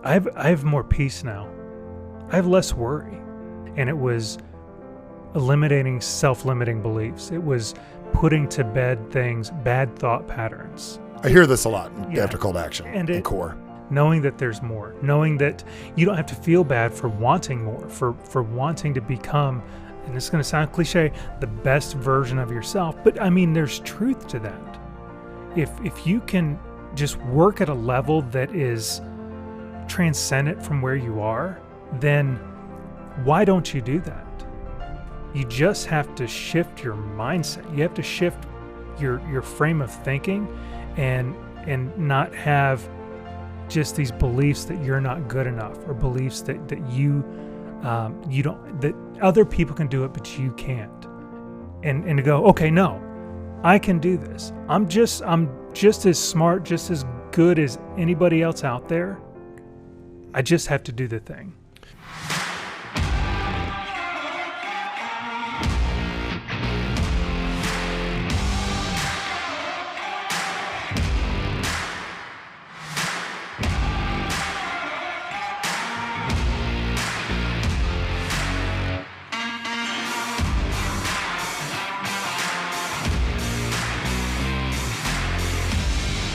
I have more peace now. I have less worry. And it was eliminating self-limiting beliefs. It was putting to bed bad thought patterns. I hear this a lot after Call to Action and Core. Knowing that there's more, knowing that you don't have to feel bad for wanting more, for wanting to become, and it's going to sound cliche, the best version of yourself. But I mean, there's truth to that. If you can just work at a level that is transcendent from where you are, then why don't you do that? You just have to shift your mindset. You have to shift your frame of thinking and not have just these beliefs that you're not good enough, or beliefs that you don't, that other people can do it but you can't. And to go, okay, no, I can do this. I'm just as smart, just as good as anybody else out there. I just have to do the thing.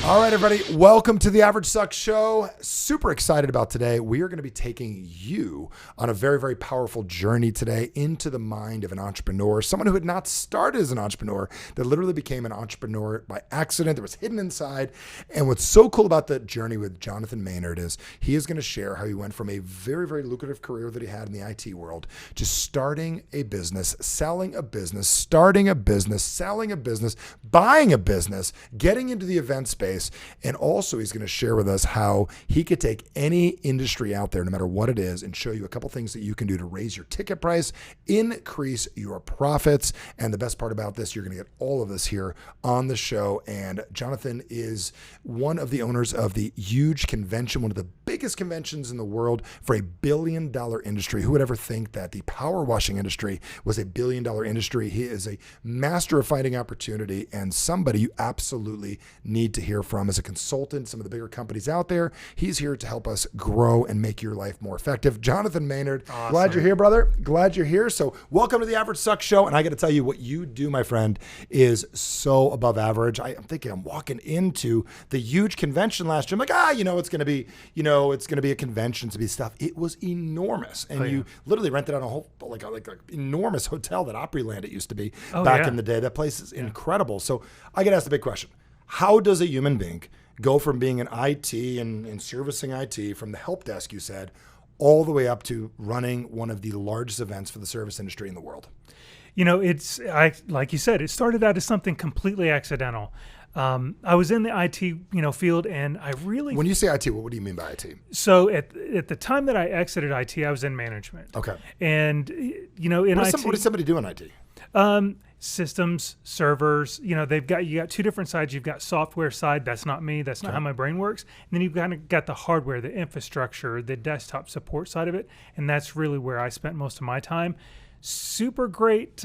All right, everybody, welcome to the Average Sucks Show. Super excited about today. We are going to be taking you on a very, very powerful journey today into the mind of an entrepreneur, someone who had not started as an entrepreneur, that literally became an entrepreneur by accident, that was hidden inside. And what's so cool about the journey with Jonathan Maynard is he is going to share how he went from a very, very lucrative career that he had in the IT world to starting a business, selling a business, starting a business, selling a business, buying a business, getting into the event space. And also he's going to share with us how he could take any industry out there, no matter what it is, and show you a couple things that you can do to raise your ticket price, increase your profits. And the best part about this, you're going to get all of this here on the show. And Jonathan is one of the owners of the huge convention, one of the biggest conventions in the world for a $1 billion industry. Who would ever think that the power washing industry was a $1 billion industry? He is a master of finding opportunity and somebody you absolutely need to hear from as a consultant, some of the bigger companies out there. He's here to help us grow and make your life more effective. Jonathan Maynard, awesome. Glad you're here, brother. Glad you're here. So welcome to the Average Sucks Show. And I got to tell you, what you do, my friend, is so above average. I'm thinking I'm walking into the huge convention last year. I'm like, it's going to be a convention to be stuff. It was enormous. And you literally rented out a whole, like an enormous hotel that Opryland it used to be back in the day. That place is incredible. So I got to ask the big question. How does a human being go from being an IT and servicing IT from the help desk, you said, all the way up to running one of the largest events for the service industry in the world? Like you said, it started out as something completely accidental. I was in the IT, field, and I really... When you say IT, what do you mean by IT? So at the time that I exited IT, I was in management. Okay. And, in what IT... What does somebody do in IT? Systems, servers, you got two different sides. You've got software side. That's not me. That's not how my brain works. And then you've kind of got the hardware, the infrastructure, the desktop support side of it. And that's really where I spent most of my time. Super great,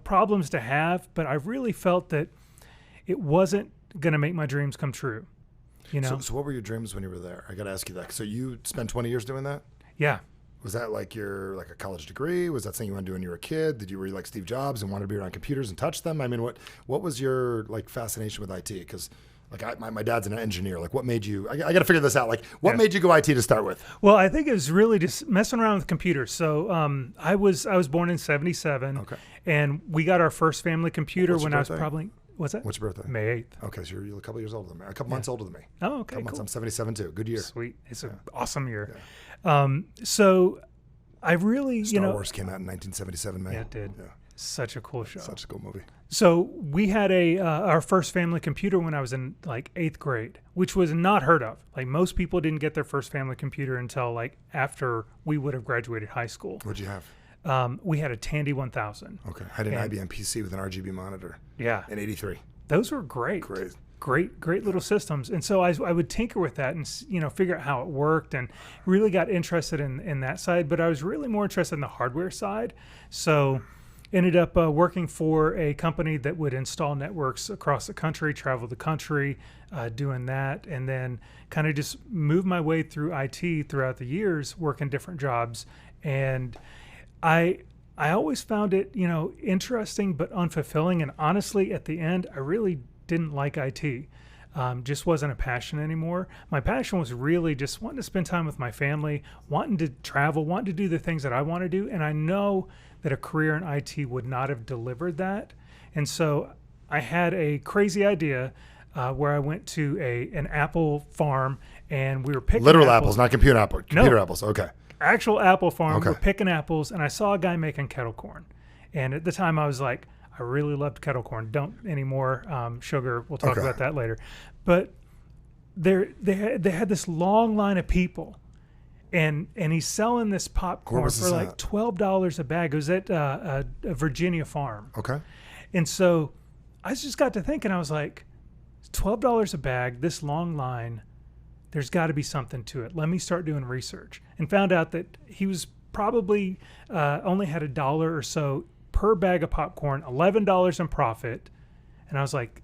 problems to have, but I really felt that it wasn't going to make my dreams come true. So what were your dreams when you were there? I got to ask you that. So you spent 20 years doing that? Yeah. Was that like a college degree? Was that something you wanted to do when you were a kid? Were you like Steve Jobs and wanted to be around computers and touch them? I mean, what was your fascination with IT? Because my dad's an engineer. What made you? I got to figure this out. What made you go IT to start with? Well, I think it was really just messing around with computers. So I was born in '77, and we got our first family computer when I was probably. What's that? What's your birthday? May 8th. Okay, so you're a couple years older than me. A couple months older than me. Oh, okay, Months. I'm 77 too. Good year. Sweet. It's an awesome year. Yeah. So I really, Star Wars came out in 1977, May. Yeah, it did. Yeah. Such a cool show. Such a cool movie. So we had our first family computer when I was in 8th grade, which was not heard of. Most people didn't get their first family computer until after we would have graduated high school. What'd you have? We had a Tandy 1000. Okay. I had an IBM PC with an RGB monitor. Yeah. In 83. Those were great. Great little systems. And so I would tinker with that and, figure out how it worked, and really got interested in that side. But I was really more interested in the hardware side. So, ended up working for a company that would install networks across the country, travel the country, doing that, and then kind of just moved my way through IT throughout the years, working different jobs. And I always found it, interesting but unfulfilling. And honestly, at the end, I really didn't like IT. Just wasn't a passion anymore. My passion was really just wanting to spend time with my family, wanting to travel, wanting to do the things that I want to do. And I know that a career in IT would not have delivered that. And so I had a crazy idea where I went to an apple farm, and we were picking literal apples, not computer apples. Computer No. apples. Okay. Actual apple farm. Okay. We're picking apples, and I saw a guy making kettle corn. And at the time I was like, I really loved kettle corn. Don't anymore. Sugar. We'll talk Okay. about that later. But they had this long line of people, and he's selling this popcorn was for this like at? $12 a bag. It was at a Virginia farm. Okay. And so I just got to thinking, I was like, $12 a bag, this long line, there's got to be something to it. Let me start doing research. And found out that he was probably only had $1 or so per bag of popcorn, $11 in profit. And I was like,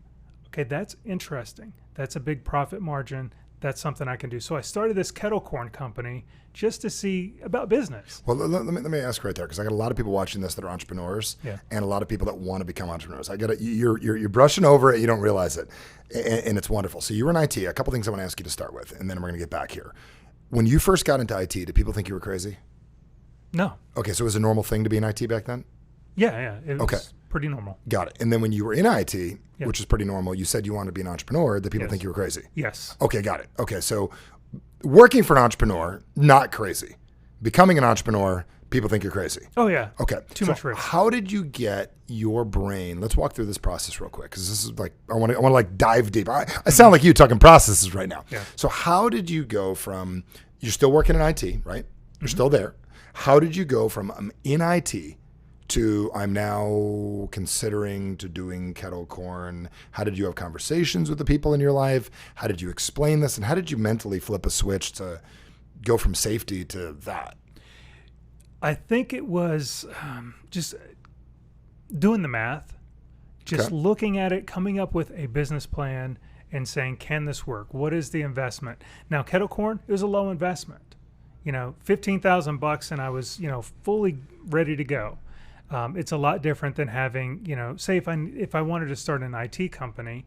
okay, that's interesting. That's a big profit margin. That's something I can do. So I started this kettle corn company just to see about business. Well, let me ask right there, because I got a lot of people watching this that are entrepreneurs, Yeah. and a lot of people that want to become entrepreneurs. I get it. You're brushing over it. You don't realize it, and it's wonderful. So you were in IT. A couple things I want to ask you to start with, and then we're going to get back here. When you first got into IT, did people think you were crazy? No. Okay, so it was a normal thing to be in IT back then? Yeah. It was Okay. pretty normal. Got it. And then when you were in IT, Yeah. which is pretty normal, you said you wanted to be an entrepreneur, that people Yes. think you were crazy. Yes. Okay, got it. Okay, so working for an entrepreneur, not crazy. Becoming an entrepreneur, people think you're crazy. Oh, yeah. Okay. Too much risk. How did you get your brain? Let's walk through this process real quick, because this is like I want to like dive deep. I sound like you talking processes right now. Yeah. So how did you go from you're still working in IT, right? You're still there. How did you go from I'm in IT to I'm now considering to doing kettle corn? How did you have conversations with the people in your life? How did you explain this? And how did you mentally flip a switch to go from safety to that? I think it was just doing the math, just Okay. looking at it, coming up with a business plan and saying, can this work? What is the investment? Now, kettle corn, it was a low investment, $15,000 and I was, fully ready to go. It's a lot different than having, say if I wanted to start an IT company,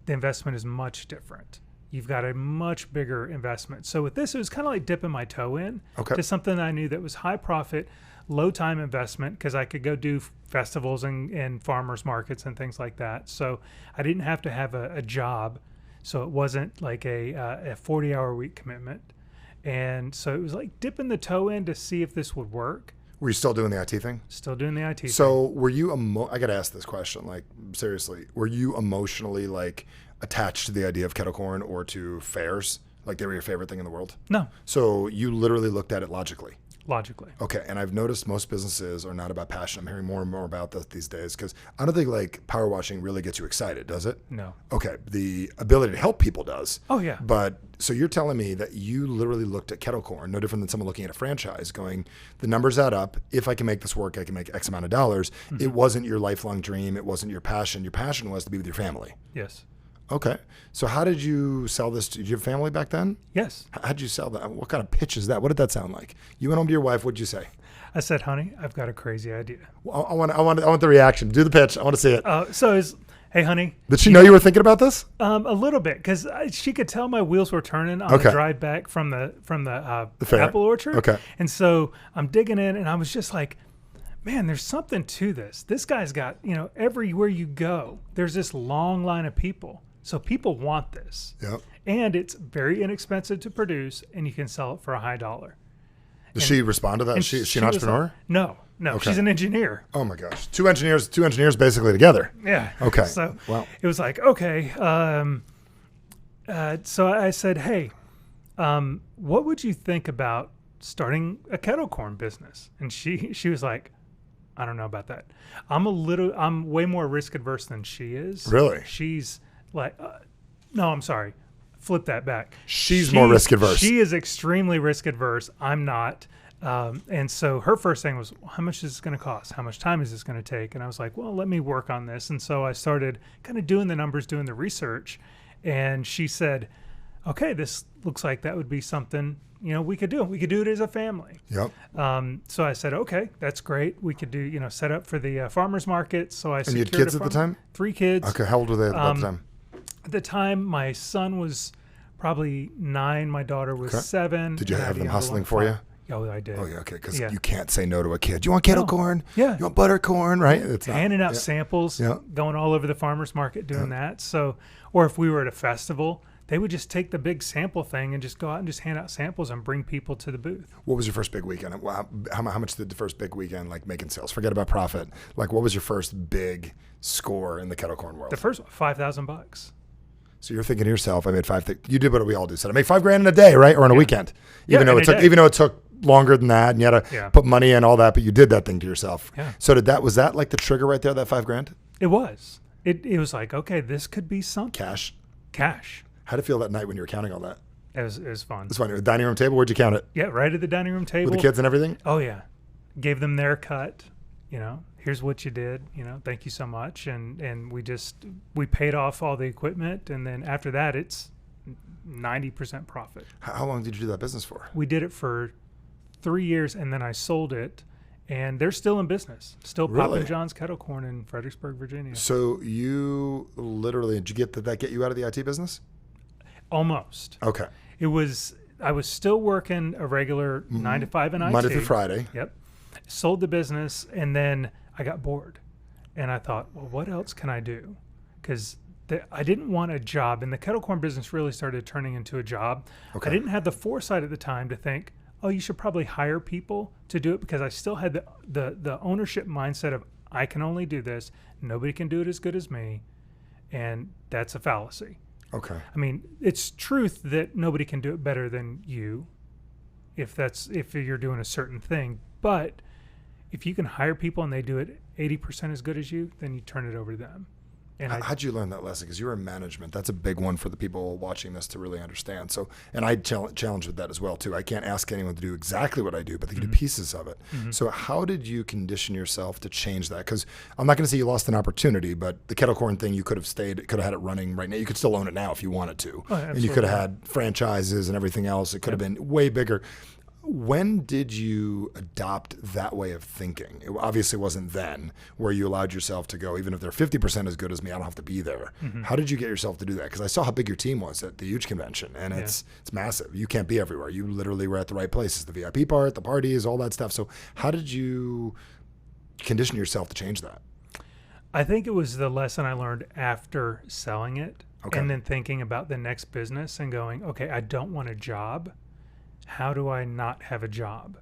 the investment is much different. You've got a much bigger investment. So with this, it was kind of like dipping my toe in Okay. to something I knew that was high profit, low time investment, because I could go do festivals and farmers markets and things like that. So I didn't have to have a job. So it wasn't like a 40-hour week commitment. And so it was like dipping the toe in to see if this would work. Were you still doing the IT thing? Still doing the IT thing. So were you, I got to ask this question, like seriously, were you emotionally like attached to the idea of kettle corn or to fairs? Like they were your favorite thing in the world? No, So you literally looked at it logically. logically. Okay, and I've noticed most businesses are not about passion. I'm hearing more and more about this these days, because I don't think like power washing really gets you excited, does it? No. Okay, the ability to help people does. Oh, yeah. But so you're telling me that you literally looked at kettle corn, no different than someone looking at a franchise, going, the numbers add up. If I can make this work, I can make X amount of dollars. Mm-hmm. It wasn't your lifelong dream. It wasn't your passion. Your passion was to be with your family. Yes. Okay. So how did you sell this? Did you have family back then? Yes. How did you sell that? What kind of pitch is that? What did that sound like? You went home to your wife. What'd you say? I said, honey, I've got a crazy idea. I want the reaction. Do the pitch. I want to see it. So is, hey, honey. Did she know you were thinking about this? A little bit, because she could tell my wheels were turning on Okay. the drive back from the fair. apple orchard. Okay. And so I'm digging in, and I was just like, man, there's something to this. This guy's got, everywhere you go, there's this long line of people. So people want this. Yep. And it's very inexpensive to produce, and you can sell it for a high dollar. Does she respond to that? Is she an was like- entrepreneur? No, Okay. she's an engineer. Oh my gosh. Two engineers basically together. Yeah. Okay. So Wow. it was like, okay. So I said, hey, what would you think about starting a kettle corn business? And she was like, I don't know about that. I'm way more risk adverse than she is. Really? She's like, no, I'm sorry. Flip that back. She's more risk adverse. She is extremely risk adverse. I'm not. And so her first thing was, how much is this going to cost? How much time is this going to take? And I was like, well, let me work on this. And so I started kind of doing the numbers, doing the research. And she said, okay, this looks like that would be something, we could do. We could do it as a family. Yep. So I said, okay, that's great. We could do, set up for the farmer's market. So I And you had kids at the time? 3 kids. Okay. How old were they at the time? At the time, my son was probably 9. My daughter was 7. Did you and I have had a them younger hustling one, for 5. you? Oh, I did. Oh, yeah. Okay. Because Yeah. you can't say no to a kid. You want kettle corn? Yeah. You want butter corn, right? It's not, Handing out yeah. samples, Yeah. going all over the farmer's market doing that. So, or if we were at a festival, they would just take the big sample thing and just go out and just hand out samples and bring people to the booth. What was your first big weekend? How much did the first big weekend like make in sales? Forget about profit. Like, what was your first big score in the kettle corn world? The first one, $5,000. So you're thinking to yourself, I made you did what we all do. Said I make $5,000 in a day, right? Or in a weekend. Even though it took longer than that and you had to put money in, all that, but you did that thing to yourself. Yeah. So was that like the trigger right there, that $5,000? It was. It was like, okay, this could be something. Cash. How'd it feel that night when you were counting all that? It was fun. It's funny. The dining room table, where'd you count it? Yeah, right at the dining room table. With the kids and everything? Oh, yeah. Gave them their cut, here's what you did, thank you so much. And we paid off all the equipment. And then after that, it's 90% profit. How long did you do that business for? We did it for 3 years and then I sold it. And they're still in business. Still Really? Papa John's Kettle Corn in Fredericksburg, Virginia. So you literally, did that get you out of the IT business? Almost. Okay. I was still working a regular 9 to 5 in IT. Monday through Friday. Yep. Sold the business and then I got bored. And I thought, well, what else can I do? Because I didn't want a job. And the kettle corn business really started turning into a job. Okay. I didn't have the foresight at the time to think, oh, you should probably hire people to do it, because I still had the ownership mindset of, I can only do this. Nobody can do it as good as me. And that's a fallacy. Okay. I mean, it's truth that nobody can do it better than you if you're doing a certain thing. But if you can hire people and they do it 80% as good as you, then you turn it over to them. And how'd you learn that lesson? Because you were in management. That's a big one for the people watching this to really understand. So, and I challenge with that as well too. I can't ask anyone to do exactly what I do, but they can do pieces of it. Mm-hmm. So how did you condition yourself to change that? Because I'm not going to say you lost an opportunity, but the kettle corn thing, you could have had it running right now. You could still own it now if you wanted to. Oh, and you could have had franchises and everything else. It could have been way bigger. When did you adopt that way of thinking? It obviously wasn't then, where you allowed yourself to go, even if they're 50% as good as me, I don't have to be there. Mm-hmm. How did you get yourself to do that? Because I saw how big your team was at the huge convention, and it's massive. You can't be everywhere. You literally were at the right places, the VIP part, the parties, all that stuff. So how did you condition yourself to change that? I think it was the lesson I learned after selling it, Okay. and then thinking about the next business and going, okay, I don't want a job. How do I not have a job?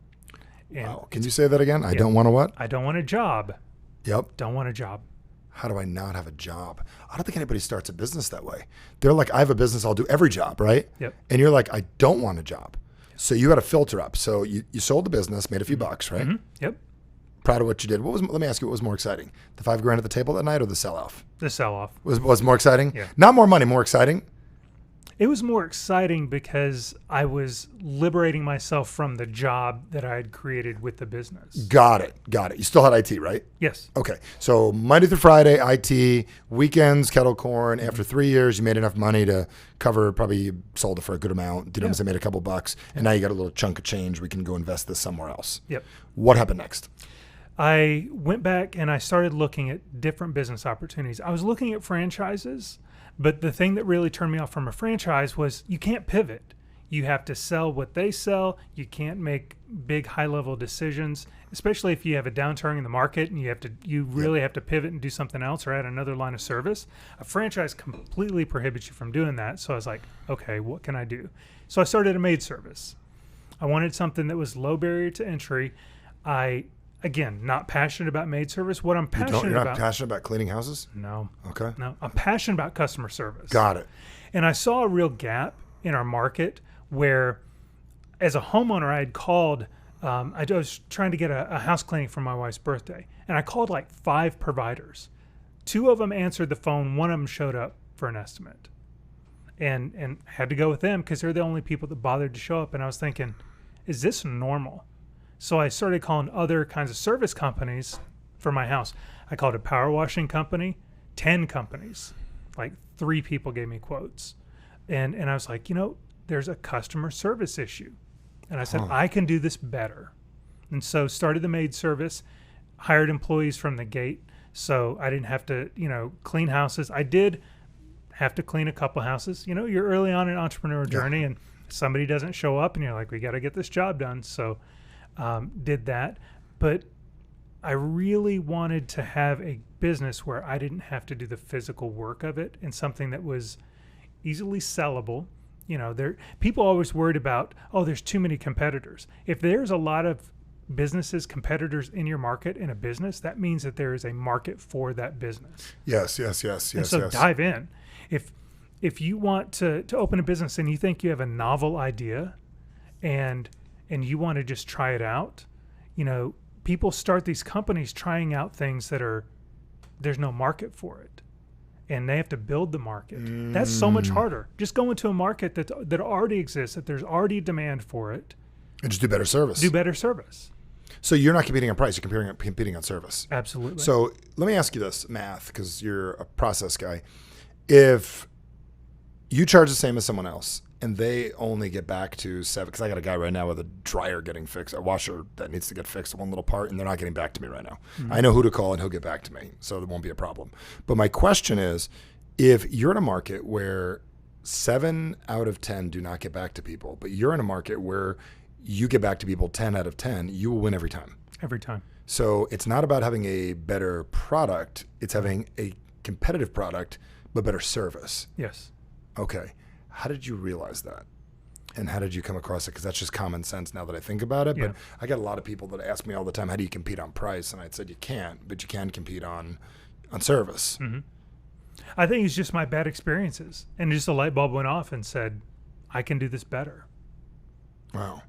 And wow. Can you say that again? I don't want to what? I don't want a job. Yep. Don't want a job. How do I not have a job? I don't think anybody starts a business that way. They're like, I have a business, I'll do every job, right? Yep. And you're like, I don't want a job. So you had to filter up. So you sold the business, made a few bucks, right? Mm-hmm. Yep. Proud of what you did. Let me ask you, what was more exciting? The $5,000 at the table that night or the sell-off? The sell-off. Was more exciting? Yeah. Not more money, more exciting? It was more exciting because I was liberating myself from the job that I had created with the business. Got it. You still had IT, right? Yes. Okay. So Monday through Friday, IT, weekends, kettle corn. After 3 years, you made enough money to cover, probably you sold it for a good amount. Did made a couple bucks. And now you got a little chunk of change. We can go invest this somewhere else. Yep. What happened next? I went back and I started looking at different business opportunities. I was looking at franchises, but the thing that really turned me off from a franchise was you can't pivot. You have to sell what they sell. You can't make big high-level decisions, especially if you have a downturn in the market and you really have to pivot and do something else or add another line of service. A franchise completely prohibits you from doing that. So I was like, okay, what can I do? So I started a maid service. I wanted something that was low barrier to entry. Again, not passionate about maid service. What I'm passionate about... You're not passionate about cleaning houses? No. Okay. No. I'm passionate about customer service. Got it. And I saw a real gap in our market where, as a homeowner, I had called... I was trying to get a house cleaning for my wife's birthday. And I called like 5 providers. 2 of them answered the phone. 1 of them showed up for an estimate. And had to go with them because they're the only people that bothered to show up. And I was thinking, is this normal? So I started calling other kinds of service companies for my house. I called a power washing company, 10 companies, like 3 people gave me quotes. And I was like, there's a customer service issue. And I said, I can do this better. And so started the maid service, hired employees from the gate. So I didn't have to, clean houses. I did have to clean a couple houses. You're early on in entrepreneur journey and somebody doesn't show up and you're like, we got to get this job done. So did that. But I really wanted to have a business where I didn't have to do the physical work of it, and something that was easily sellable. People always worried about, there's too many competitors. If there's a lot of competitors in your market in a business, that means that there is a market for that business. Yes. And so dive in. If you want to open a business and you think you have a novel idea and you want to just try it out, people start these companies trying out things there's no market for it. And they have to build the market. That's so much harder. Just go into a market that already exists, that there's already demand for it. And just do better service. So you're not competing on price, you're competing on service. Absolutely. So let me ask you this, Math, because you're a process guy. If you charge the same as someone else and they only get back to 7, because I got a guy right now with a dryer getting fixed, a washer that needs to get fixed, one little part, and they're not getting back to me right now. Mm-hmm. I know who to call and he'll get back to me, so there won't be a problem. But my question is, if you're in a market where 7 out of 10 do not get back to people, but you're in a market where you get back to people 10 out of 10, you will win every time. Every time. So it's not about having a better product, it's having a competitive product, but better service. Yes. Okay. How did you realize that? And how did you come across it? Because that's just common sense now that I think about it. Yeah. But I got a lot of people that ask me all the time, how do you compete on price? And I said, you can't, but you can compete on service. Mm-hmm. I think it's just my bad experiences. And just a light bulb went off and said, I can do this better. Wow.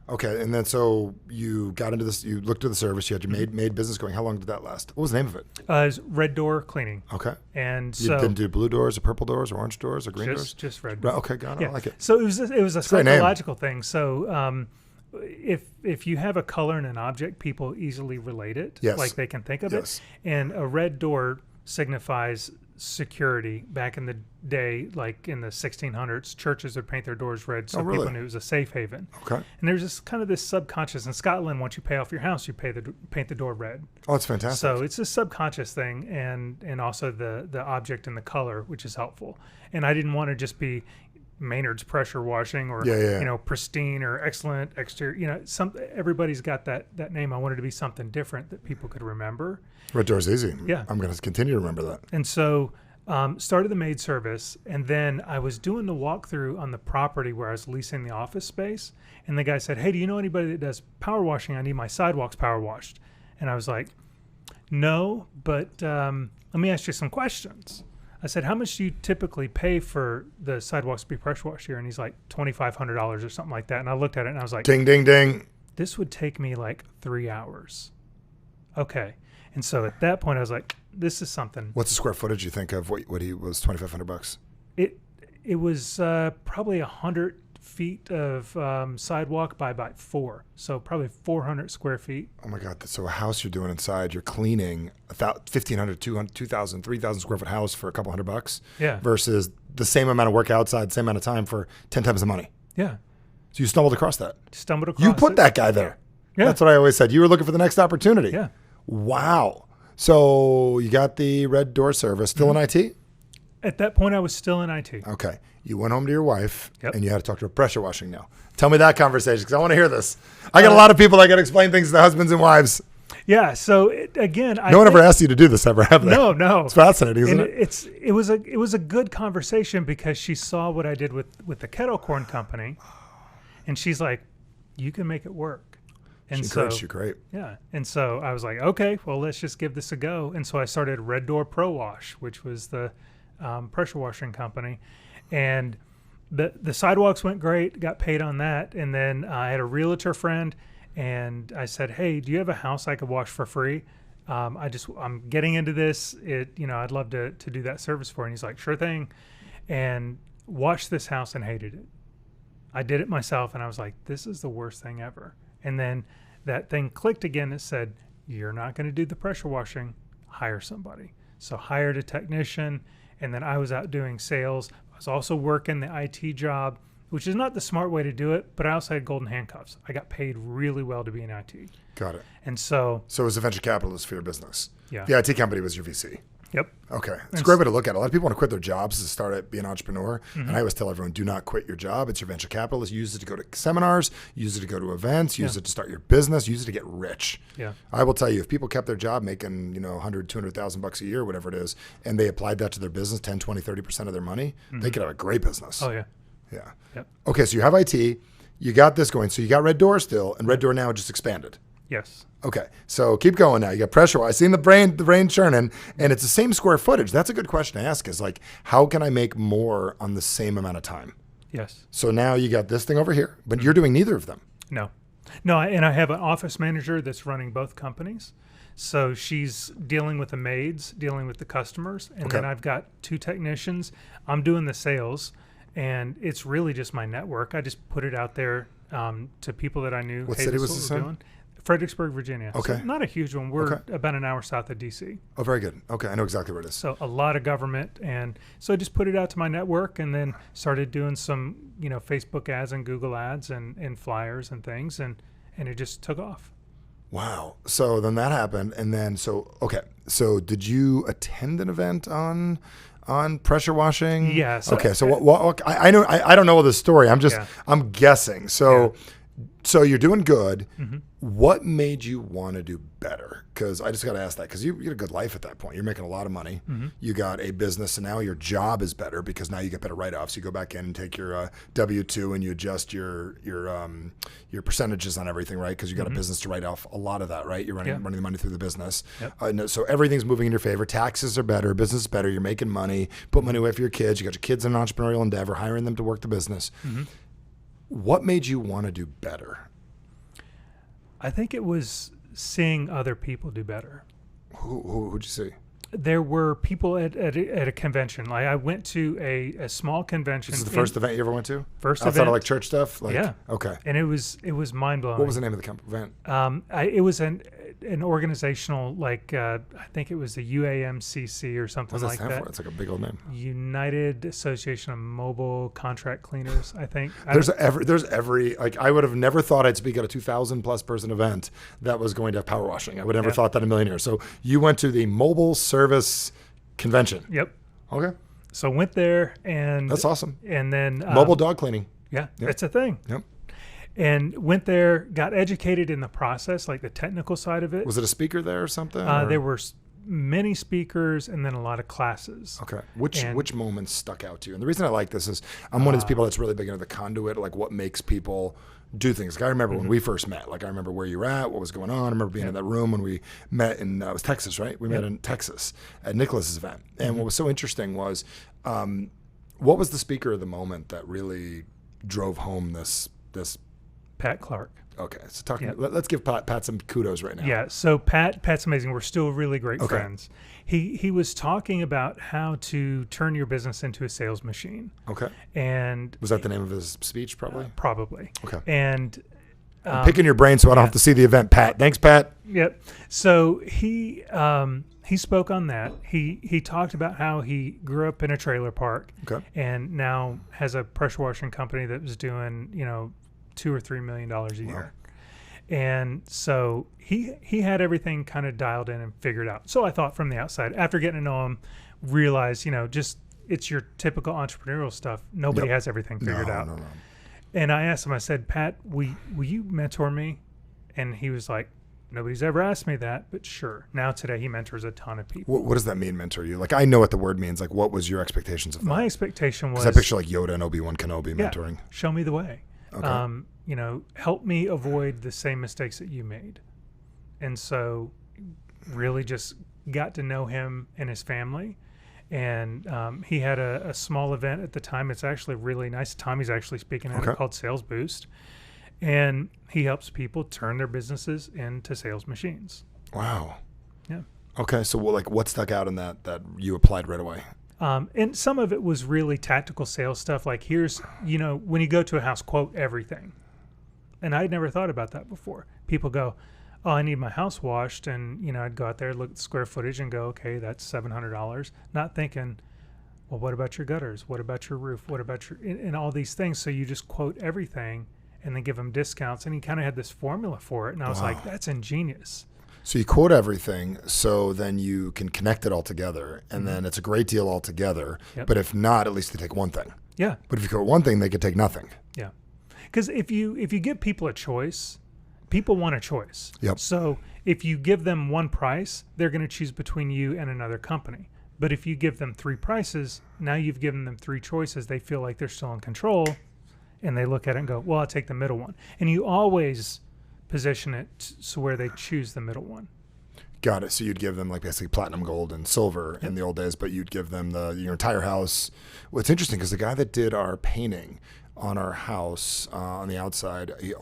Okay. And then so you got into this, you looked at the service, you had your maid business going. How long did that last? What was the name of it? It's Red Door Cleaning. Okay. And you didn't do blue doors or purple doors or orange doors or green doors? Just red doors. Okay, got it. Yeah. I like it. So it was a psychological thing. So if you have a color in an object, people easily relate it. Yes. Like they can think of it. And a red door signifies security. Back in the day, like in the 1600s, churches would paint their doors red so people knew it was a safe haven. Okay. And there's this subconscious in Scotland. Once you pay off your house, you paint the door red. Oh, that's fantastic. So it's a subconscious thing, and also the object and the color, which is helpful. And I didn't want to just be Maynard's pressure washing or pristine or excellent exterior. Everybody's got that name. I wanted to be something different that people could remember. Red Door's easy. Yeah. I'm going to continue to remember that. And so started the maid service, and then I was doing the walkthrough on the property where I was leasing the office space, and the guy said, hey, do you know anybody that does power washing? I need my sidewalks power washed. And I was like, no, but let me ask you some questions. I said, how much do you typically pay for the sidewalks to be pressure washed here? And he's like, $2,500 or something like that. And I looked at it and I was like, ding, ding, ding. This would take me like 3 hours. Okay. And so at that point I was like, this is something. What's the square footage you think of what he was $2,500? It was probably 100 feet of sidewalk by about 4. So probably 400 square feet. Oh my God. So a house you're doing inside, you're cleaning 1,500, 200, 2,000, 3,000 square foot house for a couple $100. Yeah. Versus the same amount of work outside, same amount of time for 10 times the money. Yeah. So you stumbled across that. You put that guy there. Yeah. That's what I always said. You were looking for the next opportunity. Yeah. Wow. So you got the Red Door service, still in IT? At that point, I was still in IT. Okay. You went home to your wife, Yep. and you had to talk to her pressure washing now. Tell me that conversation, because I want to hear this. I got a lot of people that got to explain things to their husbands and wives. Yeah. So no one ever asked you to do this ever, have they? No. It's fascinating, isn't it? It was a good conversation because she saw what I did with the kettle corn company, and she's like, "You can make it work." And she encouraged you, great. Yeah. And so I was like, okay, well, let's just give this a go. And so I started Red Door Pro Wash, which was the pressure washing company. And the sidewalks went great, got paid on that. And then I had a realtor friend, and I said, hey, do you have a house I could wash for free? I'm getting into this. I'd love to do that service for you. And he's like, sure thing. And washed this house and hated it. I did it myself, and I was like, this is the worst thing ever. And then that thing clicked again that said, you're not going to do the pressure washing, hire somebody. So hired a technician, and then I was out doing sales. I was also working the IT job, which is not the smart way to do it, but I also had golden handcuffs. I got paid really well to be in IT. Got it. And so it was a venture capitalist for your business. Yeah. The IT company was your VC. Yep. Okay. It's a great way to look at it. A lot of people want to quit their jobs to start be an entrepreneur. And I always tell everyone, do not quit your job. It's your venture capitalist. Use it to go to seminars, use it to go to events, use it to start your business, use it to get rich. Yeah. I will tell you, if people kept their job making, 100, 200,000 bucks a year, whatever it is, and they applied that to their business, 10, 20, 30% of their money, they could have a great business. Oh, yeah. Yeah. Yep. Okay. So you have IT, you got this going. So you got Red Door still, and Red Door now just expanded. Yes. Okay, so keep going now. You got pressure. I seen the brain churning, and it's the same square footage. That's a good question to ask. Is like, how can I make more on the same amount of time? Yes. So now you got this thing over here, but you're doing neither of them. No, and I have an office manager that's running both companies. So she's dealing with the maids, dealing with the customers, and then I've got 2 technicians. I'm doing the sales, and it's really just my network. I just put it out there to people that I knew. What hey, city this was is this what we're in? doing. Fredericksburg, Virginia. Okay. So not a huge one. We're about an hour south of D.C. Oh, very good. Okay, I know exactly where it is. So a lot of government. And so I just put it out to my network and then started doing some, Facebook ads and Google ads and flyers and things. And it just took off. Wow. So then that happened. And then, so did you attend an event on pressure washing? Yes. Okay. So I know, I don't know the story. I'm guessing. So, So you're doing good. Mm-hmm. What made you want to do better? Because I just got to ask that, because you had a good life at that point. You're making a lot of money. Mm-hmm. You got a business, and now your job is better because now you get better write-offs. You go back in and take your W-2 and you adjust your percentages on everything, right? Because you got a business to write off a lot of that, right? You're running the money through the business. Yep. So everything's moving in your favor. Taxes are better. Business is better. You're making money. Put money away for your kids. You got your kids in an entrepreneurial endeavor, hiring them to work the business. Mm-hmm. What made you want to do better? I think it was seeing other people do better. Who'd you see? There were people at a convention. Like I went to a small convention. This is the first event you ever went to? First outside event. of like church stuff? Yeah. Okay. And it was mind blowing. What was the name of the event? It was an organizational, like I think it was the UAMCC or something What does like that stand that. for? It's like a big old name. United Association of Mobile Contract Cleaners, I think. There's every like I would have never thought I'd speak at a 2,000 plus person event that was going to have power washing. I would have never thought that in a million years. So you went to the Mobile Service Convention. Yep. Okay. So went there and that's awesome. And then mobile dog cleaning. Yeah, Yep. it's a thing. Yep. And went there, got educated in the process, like the technical side of it. Was it a speaker there or something? There were many speakers and then a lot of classes. Okay. Which moments stuck out to you? And the reason I like this is I'm one of these people that's really big into the conduit, like what makes people do things. Like I remember when we first met. Like I remember where you were at, what was going on. I remember being in that room when we met in it was Texas, right? We met in Texas at Nicholas's event. And what was so interesting was, what was the speaker of the moment that really drove home this? Pat Clark. Okay, so let's give Pat some kudos right now. Yeah, so Pat's amazing. We're still really great friends. He was talking about how to turn your business into a sales machine. Okay. And was that the name of his speech? Probably. Probably. Okay. And I'm picking your brain so I don't have to see the event, Pat. Thanks, Pat. Yep. So he spoke on that. He talked about how he grew up in a trailer park. Okay. And now has a pressure washing company that was doing $2 or $3 million a year. And so he had everything kind of dialed in and figured out. So I thought from the outside, after getting to know him, realized, just it's your typical entrepreneurial stuff. Nobody has everything figured out. No. And I asked him, I said, Pat, will you mentor me? And he was like, nobody's ever asked me that, but sure. Now today he mentors a ton of people. What does that mean, mentor you? Like I know what the word means. Like what was your expectations of that? My expectation was, because I picture like Yoda and Obi-Wan Kenobi mentoring. Show me the way. Okay. Help me avoid the same mistakes that you made. And so really just got to know him and his family. And he had a small event at the time. It's actually really nice. Tommy's actually speaking at it, called Sales Boost. And he helps people turn their businesses into sales machines. Wow. Yeah. Okay. So what stuck out in that you applied right away? And some of it was really tactical sales stuff. Like here's, when you go to a house, quote everything. And I'd never thought about that before. People go, oh, I need my house washed. And, I'd go out there, look at the square footage and go, okay, that's $700. Not thinking, well, what about your gutters? What about your roof? What about and all these things. So you just quote everything and then give them discounts. And he kind of had this formula for it. And I was like, that's ingenious. So you quote everything, so then you can connect it all together, and then it's a great deal altogether. Yep. But if not, at least they take one thing. Yeah. But if you quote one thing, they could take nothing. Yeah. Because if you give people a choice, people want a choice. Yep. So if you give them one price, they're going to choose between you and another company. But if you give them 3 prices, now you've given them 3 choices. They feel like they're still in control, and they look at it and go, well, I'll take the middle one. And you always position it so where they choose the middle one. Got it. So you'd give them like basically platinum, gold, and silver in the old days, but you'd give them your entire house. Well, it's interesting because the guy that did our painting on our house on the outside, he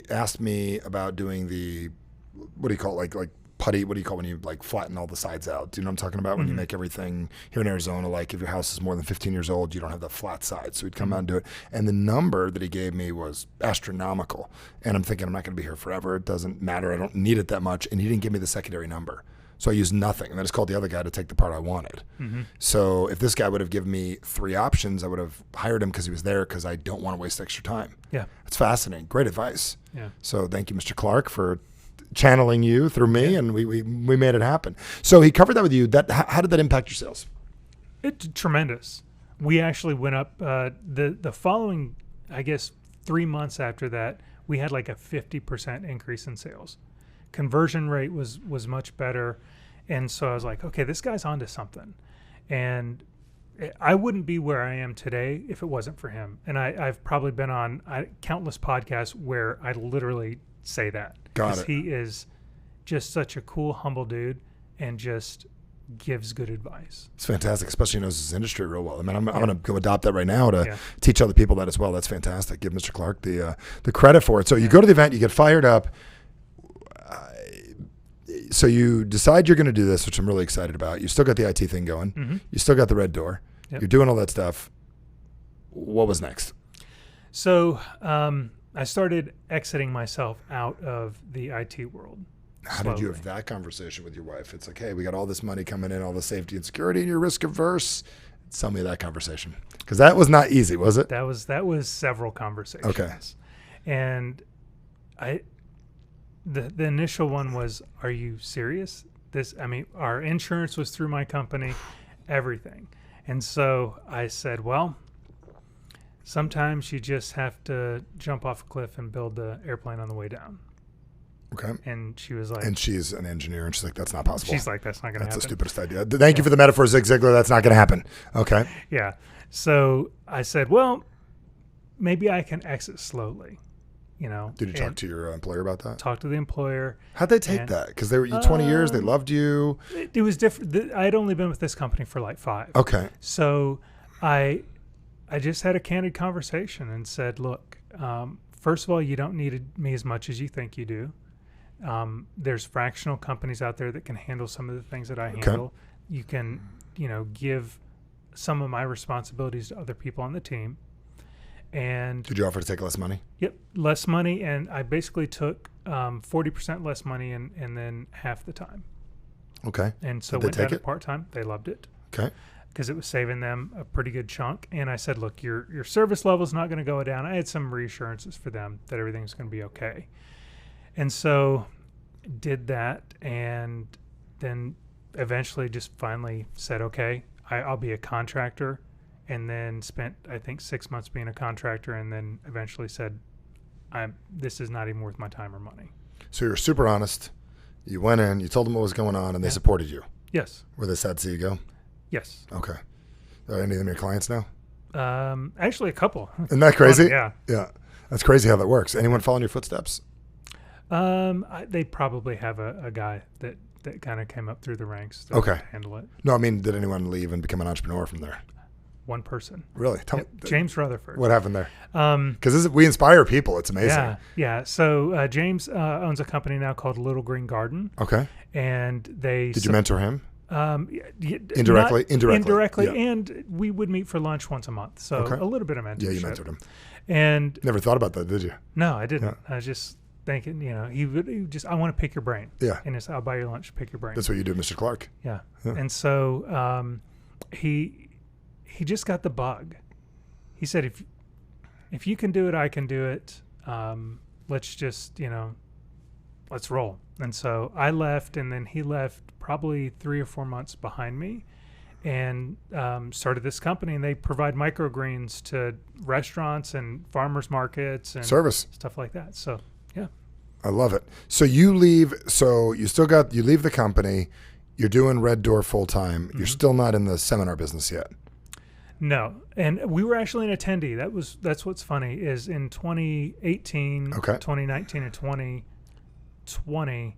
asked me about doing the, what do you call it, like putty, what do you call when you like flatten all the sides out? Do you know what I'm talking about? When you make everything here in Arizona, like if your house is more than 15 years old, you don't have the flat sides. So he'd come out and do it. And the number that he gave me was astronomical. And I'm thinking, I'm not going to be here forever. It doesn't matter. I don't need it that much. And he didn't give me the secondary number. So I used nothing. And I just called the other guy to take the part I wanted. So if this guy would have given me 3 options, I would have hired him because he was there, because I don't want to waste extra time. Yeah. It's fascinating. Great advice. Yeah. So thank you, Mr. Clark, for channeling you through me, and we made it happen. So he covered that with you. How did that impact your sales? It's tremendous. We actually went up the following, I guess, 3 months after that, we had like a 50% increase in sales. Conversion rate was much better. And so I was like, okay, this guy's onto something. And I wouldn't be where I am today if it wasn't for him. And I've probably been on countless podcasts where I literally say that. Got it. He is just such a cool, humble dude and just gives good advice. It's fantastic, especially knows his industry real well. I mean, I'm going to go adopt that right now to teach other people that as well. That's fantastic. Give Mr. Clark the credit for it. So you go to the event, you get fired up. So you decide you're going to do this, which I'm really excited about. You still got the IT thing going. You still got the red door. You're doing all that stuff. What was next? So I started exiting myself out of the IT world. How did you have that conversation with your wife? It's like, hey, we got all this money coming in, all the safety and security, and you're risk averse. Tell me that conversation, because that was not easy, was it? That was several conversations. Okay. And the initial one was, are you serious? Our insurance was through my company, everything. And so I said, well, sometimes you just have to jump off a cliff and build the airplane on the way down. Okay. And she was like... And she's an engineer, and she's like, that's not possible. She's like, that's not going to happen. That's the stupidest idea. Thank you for the metaphor, Zig Ziglar. That's not going to happen. Okay. Yeah. So I said, well, maybe I can exit slowly, Did you talk to your employer about that? Talk to the employer. How'd they take that? Because they were 20 years, they loved you. It was different. I had only been with this company for like 5. Okay. So I just had a candid conversation and said, look, first of all, you don't need me as much as you think you do. There's fractional companies out there that can handle some of the things that I handle. You can, give some of my responsibilities to other people on the team. And did you offer to take less money? Yep, less money, and I basically took 40% less money and then half the time. Okay. And so went down to part-time. They loved it. Okay. Because it was saving them a pretty good chunk. And I said, look, your service level is not going to go down. I had some reassurances for them that everything's going to be okay. And so did that, and then eventually just finally said, okay, I'll be a contractor, and then spent, I think, 6 months being a contractor, and then eventually said, this is not even worth my time or money. So you were super honest. You went in, you told them what was going on, and they supported you. Yes. Were they sad to see you go? Yes. Okay. Are any of them your clients now? Actually, a couple. Isn't that crazy? Yeah. Yeah. That's crazy how that works. Anyone following your footsteps? They probably have a guy that kind of came up through the ranks to handle it. No, I mean, did anyone leave and become an entrepreneur from there? One person. Really? Tell me. James Rutherford. What happened there? Because we inspire people. It's amazing. Yeah. So James owns a company now called Little Green Garden. Okay. And they... Did you mentor him? Indirectly, indirectly, yeah. and we would meet for lunch once a month. So Okay. a little bit of mentorship. Yeah, you mentored him. And Never thought about that, did you? no, I didn't. Yeah. I was just thinking, he would just, I want to pick your brain. Yeah. And I'll buy your lunch, pick your brain. That's what you do, Mr. Clark. Yeah. Yeah. And so he just got the bug. He said, if you can do it, I can do it. Let's just, let's roll. And so I left, and then he left probably 3 or 4 months behind me, and started this company. And they provide microgreens to restaurants and farmers markets and Service. stuff like that. So yeah. I love it. So you leave. So you leave the company. You're doing Red Door full time. You're still not in the seminar business yet. No, and we were actually an attendee. That's what's funny is in 2018, 2019, and 2020,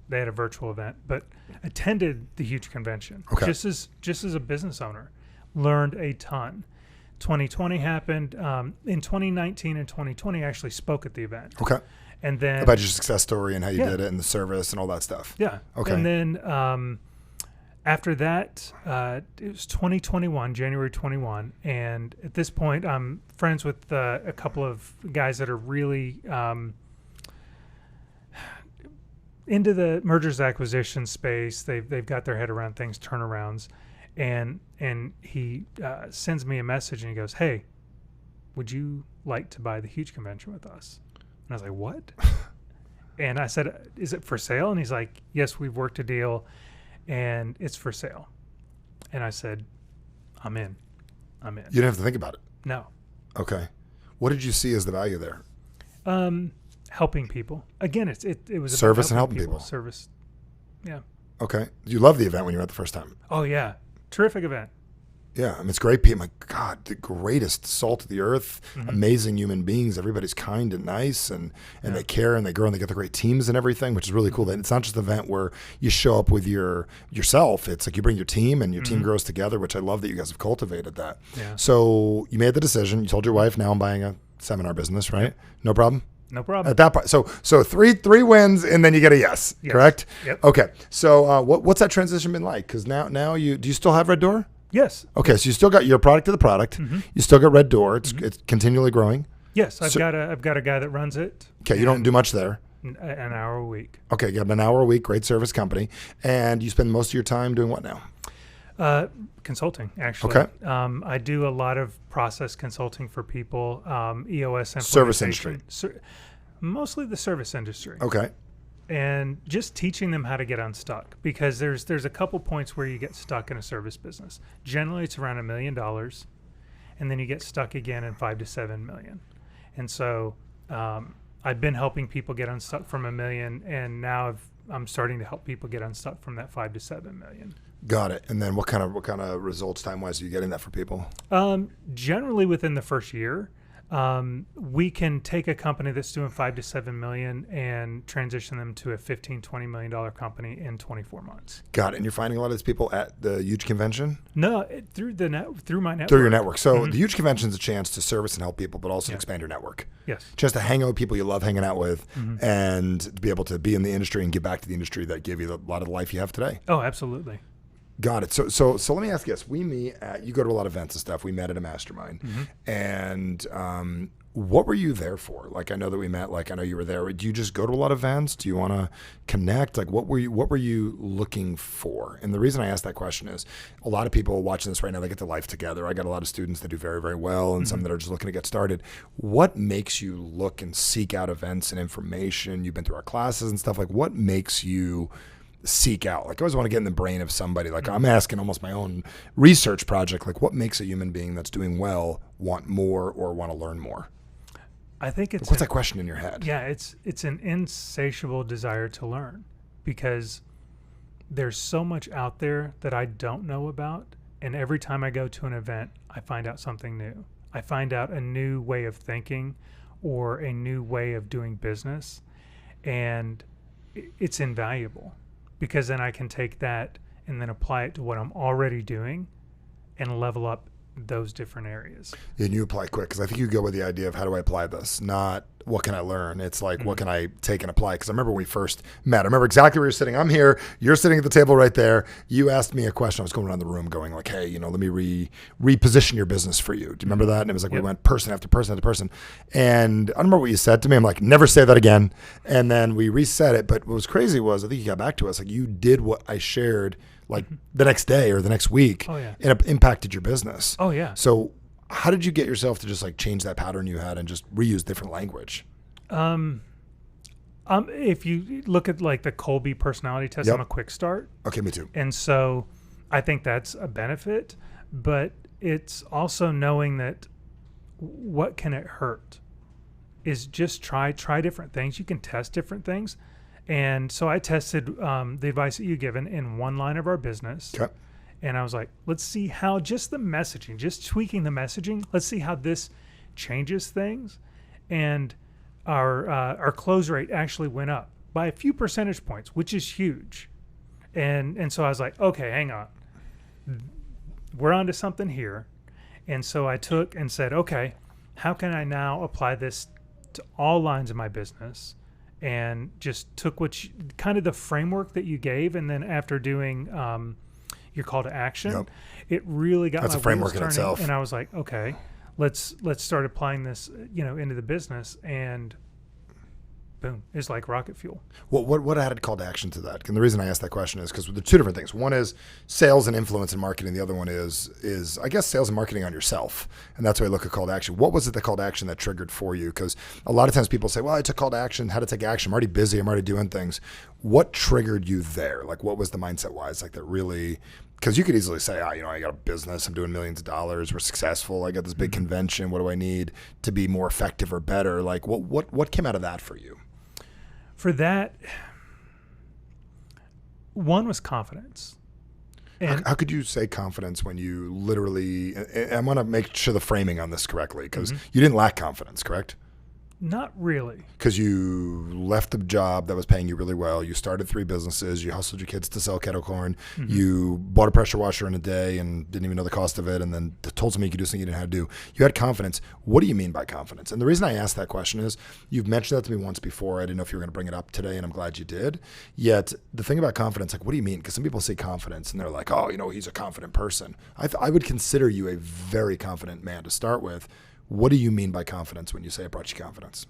they had a virtual event, but attended the huge convention. Okay. Just as a business owner, learned a ton. 2020 happened. In 2019 and 2020, I actually spoke at the event. Okay. And then About your success story and how you did it and the service and all that stuff. Yeah. Okay. And then after that, it was 2021, January 21. And at this point, I'm friends with a couple of guys that are really into the mergers acquisition space. They've got their head around things, turnarounds. And he sends me a message and he goes, "Hey, would you like to buy the huge convention with us?" And I was like, "What?" And I said, "Is it for sale?" And he's like, "Yes, we've worked a deal and it's for sale." And I said, I'm in. You didn't have to think about it. No. Okay. What did you see as the value there? Helping people. Again, it was about Service and helping people. Service. Yeah. Okay. You loved the event when you were at the first time. Oh yeah. Terrific event. Yeah, I mean, it's great people. My God, the greatest salt of the earth, amazing human beings. Everybody's kind and nice, and they care and they grow and they get the great teams and everything, which is really cool. That it's not just an event where you show up with yourself. It's like you bring your team and your team grows together, which I love that you guys have cultivated that. Yeah. So you made the decision. You told your wife, now I'm buying a seminar business, right? No problem? No problem. At that point, so three wins and then you get a yes. Correct? Yep. Okay. So what's that transition been like? Because now do you still have Red Door? Yes. Okay, so you still got your product to the product. You still got Red Door. It's continually growing. Yes, I've got a guy that runs it. Okay, you don't do much there. An hour a week. Okay, you got an hour a week, great service company, and you spend most of your time doing what now? Consulting, actually. Okay. I do a lot of process consulting for people, EOS implementation. Service industry. Mostly the service industry. Okay. And just teaching them how to get unstuck, because there's a couple points where you get stuck in a service business. Generally, it's around $1 million, and then you get stuck again in 5 to 7 million. And so I've been helping people get unstuck from $1 million, and now I'm starting to help people get unstuck from that 5 to 7 million. Got it. And then what kind of results time wise are you getting that for people? Generally within the first year. We can take a company that's doing 5 to 7 million and transition them to a $15-20 million company in 24 months. Got it. And you're finding a lot of these people at the huge convention? No, through my network. Through your network. So the huge convention is a chance to service and help people, but also expand your network. Yes. Just to hang out with people you love hanging out with and to be able to be in the industry and give back to the industry that gave you a lot of the life you have today. Oh, absolutely. Got it. So let me ask you this. We meet you go to a lot of events and stuff. We met at a mastermind. And what were you there for? Like, I know that we met, like, I know you were there. Do you just go to a lot of events? Do you want to connect? Like, what were you looking for? And the reason I asked that question is a lot of people watching this right now, they get their life together. I got a lot of students that do very, very well and some that are just looking to get started. What makes you look and seek out events and information? You've been through our classes and stuff. Like, what makes you seek out? Like, I always want to get in the brain of somebody. Like, I'm asking almost my own research project. Like, what makes a human being that's doing well want more or want to learn more? I think it's what's that question in your head? Yeah, it's an insatiable desire to learn, because there's so much out there that I don't know about, and every time I go to an event, I find out something new. I find out a new way of thinking or a new way of doing business, and it's invaluable, because then I can take that and then apply it to what I'm already doing and level up those different areas. And you apply quick, because I think you go with the idea of how do I apply this, not what can I learn. It's like, what can I take and apply? Because I remember when we first met, I remember exactly where you're sitting. I'm here. You're sitting at the table right there. You asked me a question. I was going around the room going like, hey, let me reposition your business for you. Do you remember that? And it was like, we went person after person after person. And I don't remember what you said to me. I'm like, never say that again. And then we reset it. But what was crazy was, I think you got back to us, like you did what I shared like the next day or the next week. Oh, yeah. And it impacted your business. Oh, yeah. So how did you get yourself to just like change that pattern you had and just reuse different language? If you look at like the Colby personality test, I'm a quick start. Okay, me too. And so I think that's a benefit, but it's also knowing that what can it hurt is just try different things. You can test different things. And so I tested the advice that you've given in one line of our business. Okay. And I was like, let's see how just the messaging, just tweaking the messaging, let's see how this changes things. And our close rate actually went up by a few percentage points, which is huge. And so I was like, okay, hang on. We're onto something here. And so I took and said, okay, how can I now apply this to all lines of my business? And just took kind of the framework that you gave, and then after doing your call to action, it really got That's my a framework wheels in turning, itself. and I was like, okay, let's start applying this, into the business, and boom, it's like rocket fuel. What added call to action to that? And the reason I asked that question is because there are two different things. One is sales and influence and marketing. The other one is I guess sales and marketing on yourself. And that's why I look at call to action. What was it, the call to action that triggered for you? Because a lot of times people say, well, I took call to action, how to take action. I'm already busy. I'm already doing things. What triggered you there? Like what was the mindset wise? Like that really, because you could easily say, I got a business. I'm doing millions of dollars. We're successful. I got this big convention. What do I need to be more effective or better? Like what came out of that for you? For that, one was confidence. And how could you say confidence when you literally, I want to make sure the framing on this correctly, because you didn't lack confidence, correct? Not really. Because you left a job that was paying you really well. You started 3 businesses. You hustled your kids to sell kettle corn. You bought a pressure washer in a day and didn't even know the cost of it, and then told somebody you could do something you didn't know how to do. You had confidence. What do you mean by confidence? And the reason I asked that question is you've mentioned that to me once before. I didn't know if you were going to bring it up today, and I'm glad you did. Yet the thing about confidence, like what do you mean? Because some people say confidence, and they're like, oh, he's a confident person. I would consider you a very confident man to start with. What do you mean by confidence when you say it brought you confidence?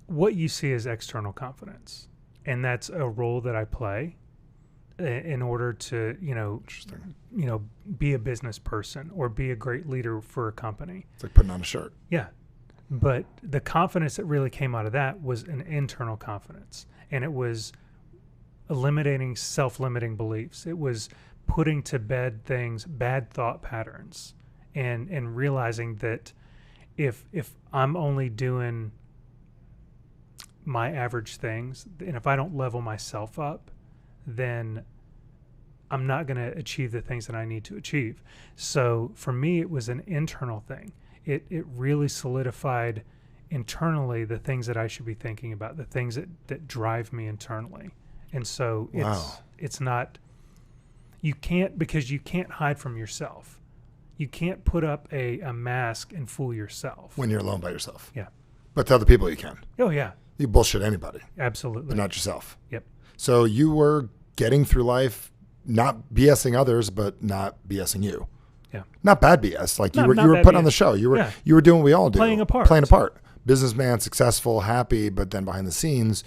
What you see is external confidence. And that's a role that I play in order to, be a business person or be a great leader for a company. It's like putting on a shirt. Yeah. But the confidence that really came out of that was an internal confidence. And it was eliminating self-limiting beliefs. It was putting to bed bad thought patterns, and realizing that if I'm only doing my average things, and if I don't level myself up, then I'm not going to achieve the things that I need to achieve. So for me, it was an internal thing. It really solidified internally the things that I should be thinking about, the things that drive me internally. And so it's not, because you can't hide from yourself. You can't put up a mask and fool yourself. When you're alone by yourself. Yeah. But to other people you can. Oh, yeah. You bullshit anybody. Absolutely. But not yourself. Yep. So you were getting through life, not BSing others, but not BSing you. Yeah. Not bad BS. Like you were putting BS. on the show. You were doing what we all do. Playing a part. Businessman, successful, happy, but then behind the scenes,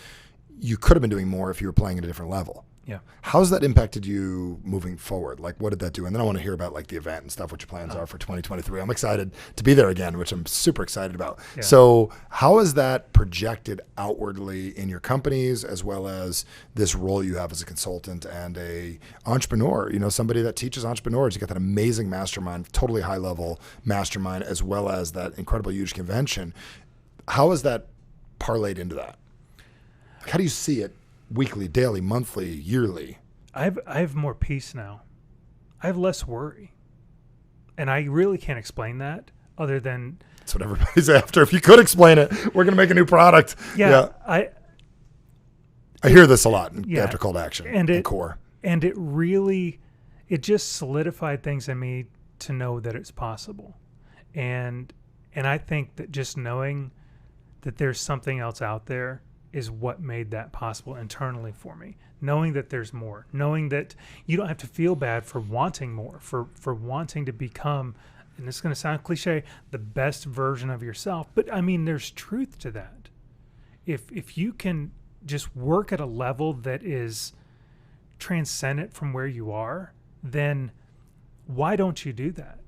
you could have been doing more if you were playing at a different level. Yeah. How's that impacted you moving forward? Like, what did that do? And then I want to hear about like the event and stuff, what your plans are for 2023. I'm excited to be there again, which I'm super excited about. Yeah. So how is that projected outwardly in your companies, as well as this role you have as a consultant and a entrepreneur, somebody that teaches entrepreneurs? You got that amazing mastermind, totally high level mastermind, as well as that incredible huge convention. How is that parlayed into that? Like, how do you see it? Weekly, daily, monthly, yearly? I have more peace now. I have less worry. And I really can't explain that other than... That's what everybody's after. If you could explain it, we're going to make a new product. Yeah. I hear this a lot after call to action and core. And it just solidified things in me to know that it's possible. And I think that just knowing that there's something else out there is what made that possible internally for me. Knowing that there's more, knowing that you don't have to feel bad for wanting more, for wanting to become, and it's going to sound cliche, the best version of yourself. But I mean, there's truth to that. If you can just work at a level that is transcendent from where you are, then why don't you do that?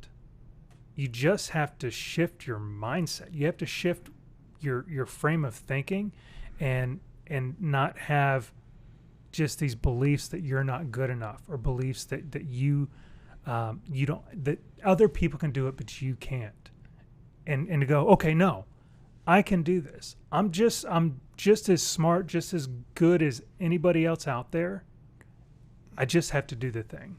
You just have to shift your mindset. You have to shift your frame of thinking and not have just these beliefs that you're not good enough, or beliefs that you don't, that other people can do it but you can't. And to go, okay, no, I can do this. I'm just as smart, just as good as anybody else out there. I just have to do the thing.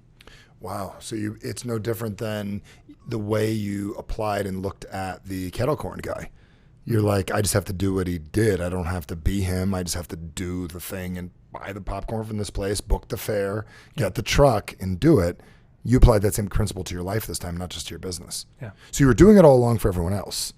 Wow. So it's no different than the way you applied and looked at the kettle corn guy. You're like, I just have to do what he did. I don't have to be him. I just have to do the thing and buy the popcorn from this place, book the fare, get the truck, and do it. You applied that same principle to your life this time, not just to your business. Yeah. So you were doing it all along for everyone else.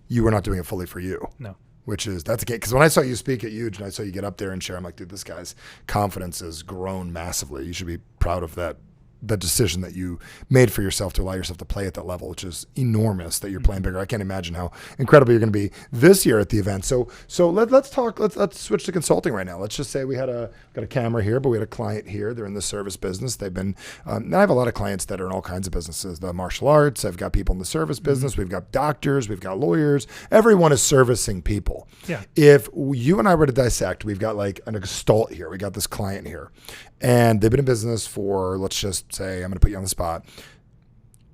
You were not doing it fully for you. No. That's okay. Because when I saw you speak at Huge and I saw you get up there and share, I'm like, dude, this guy's confidence has grown massively. You should be proud of that. The decision that you made for yourself to allow yourself to play at that level, which is enormous, that you're playing bigger. I can't imagine how incredible you're going to be this year at the event. So let's talk. Let's switch to consulting right now. Let's just say we got a camera here, but we had a client here. They're in the service business. They've been. I have a lot of clients that are in all kinds of businesses. The martial arts. I've got people in the service business. We've got doctors. We've got lawyers. Everyone is servicing people. Yeah. If you and I were to dissect, we've got like an gestalt here. We got this client here. And they've been in business for, let's just say, I'm going to put you on the spot,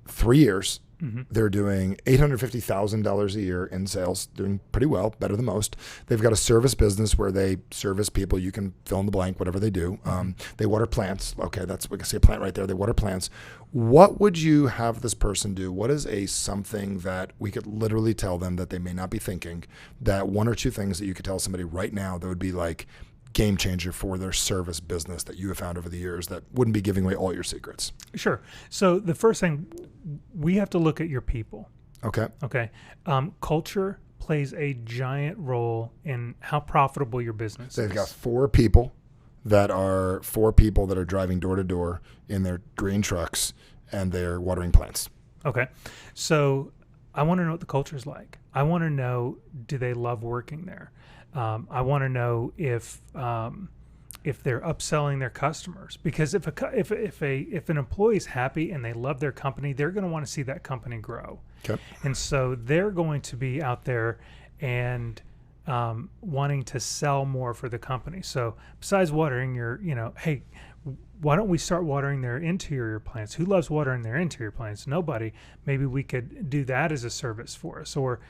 3 years. Mm-hmm. They're doing $850,000 a year in sales, doing pretty well, better than most. They've got a service business where they service people. You can fill in the blank, whatever they do. They water plants. Okay, we can see a plant right there. They water plants. What would you have this person do? What is something that we could literally tell them that they may not be thinking, that one or two things that you could tell somebody right now that would be like, game changer for their service business that you have found over the years that wouldn't be giving away all your secrets? Sure. So the first thing, we have to look at your people. Okay. Culture plays a giant role in how profitable your business is. They've got four people that are driving door to door in their green trucks and they're watering plants. Okay. So I want to know what the culture is like. I want to know, do they love working there? I want to know if they're upselling their customers, because if an employee is happy and they love their company, they're going to want to see that company grow. Okay. And so they're going to be out there and wanting to sell more for the company. So besides watering hey, why don't we start watering their interior plants? Who loves watering their interior plants? Nobody. Maybe we could do that as a service for us, or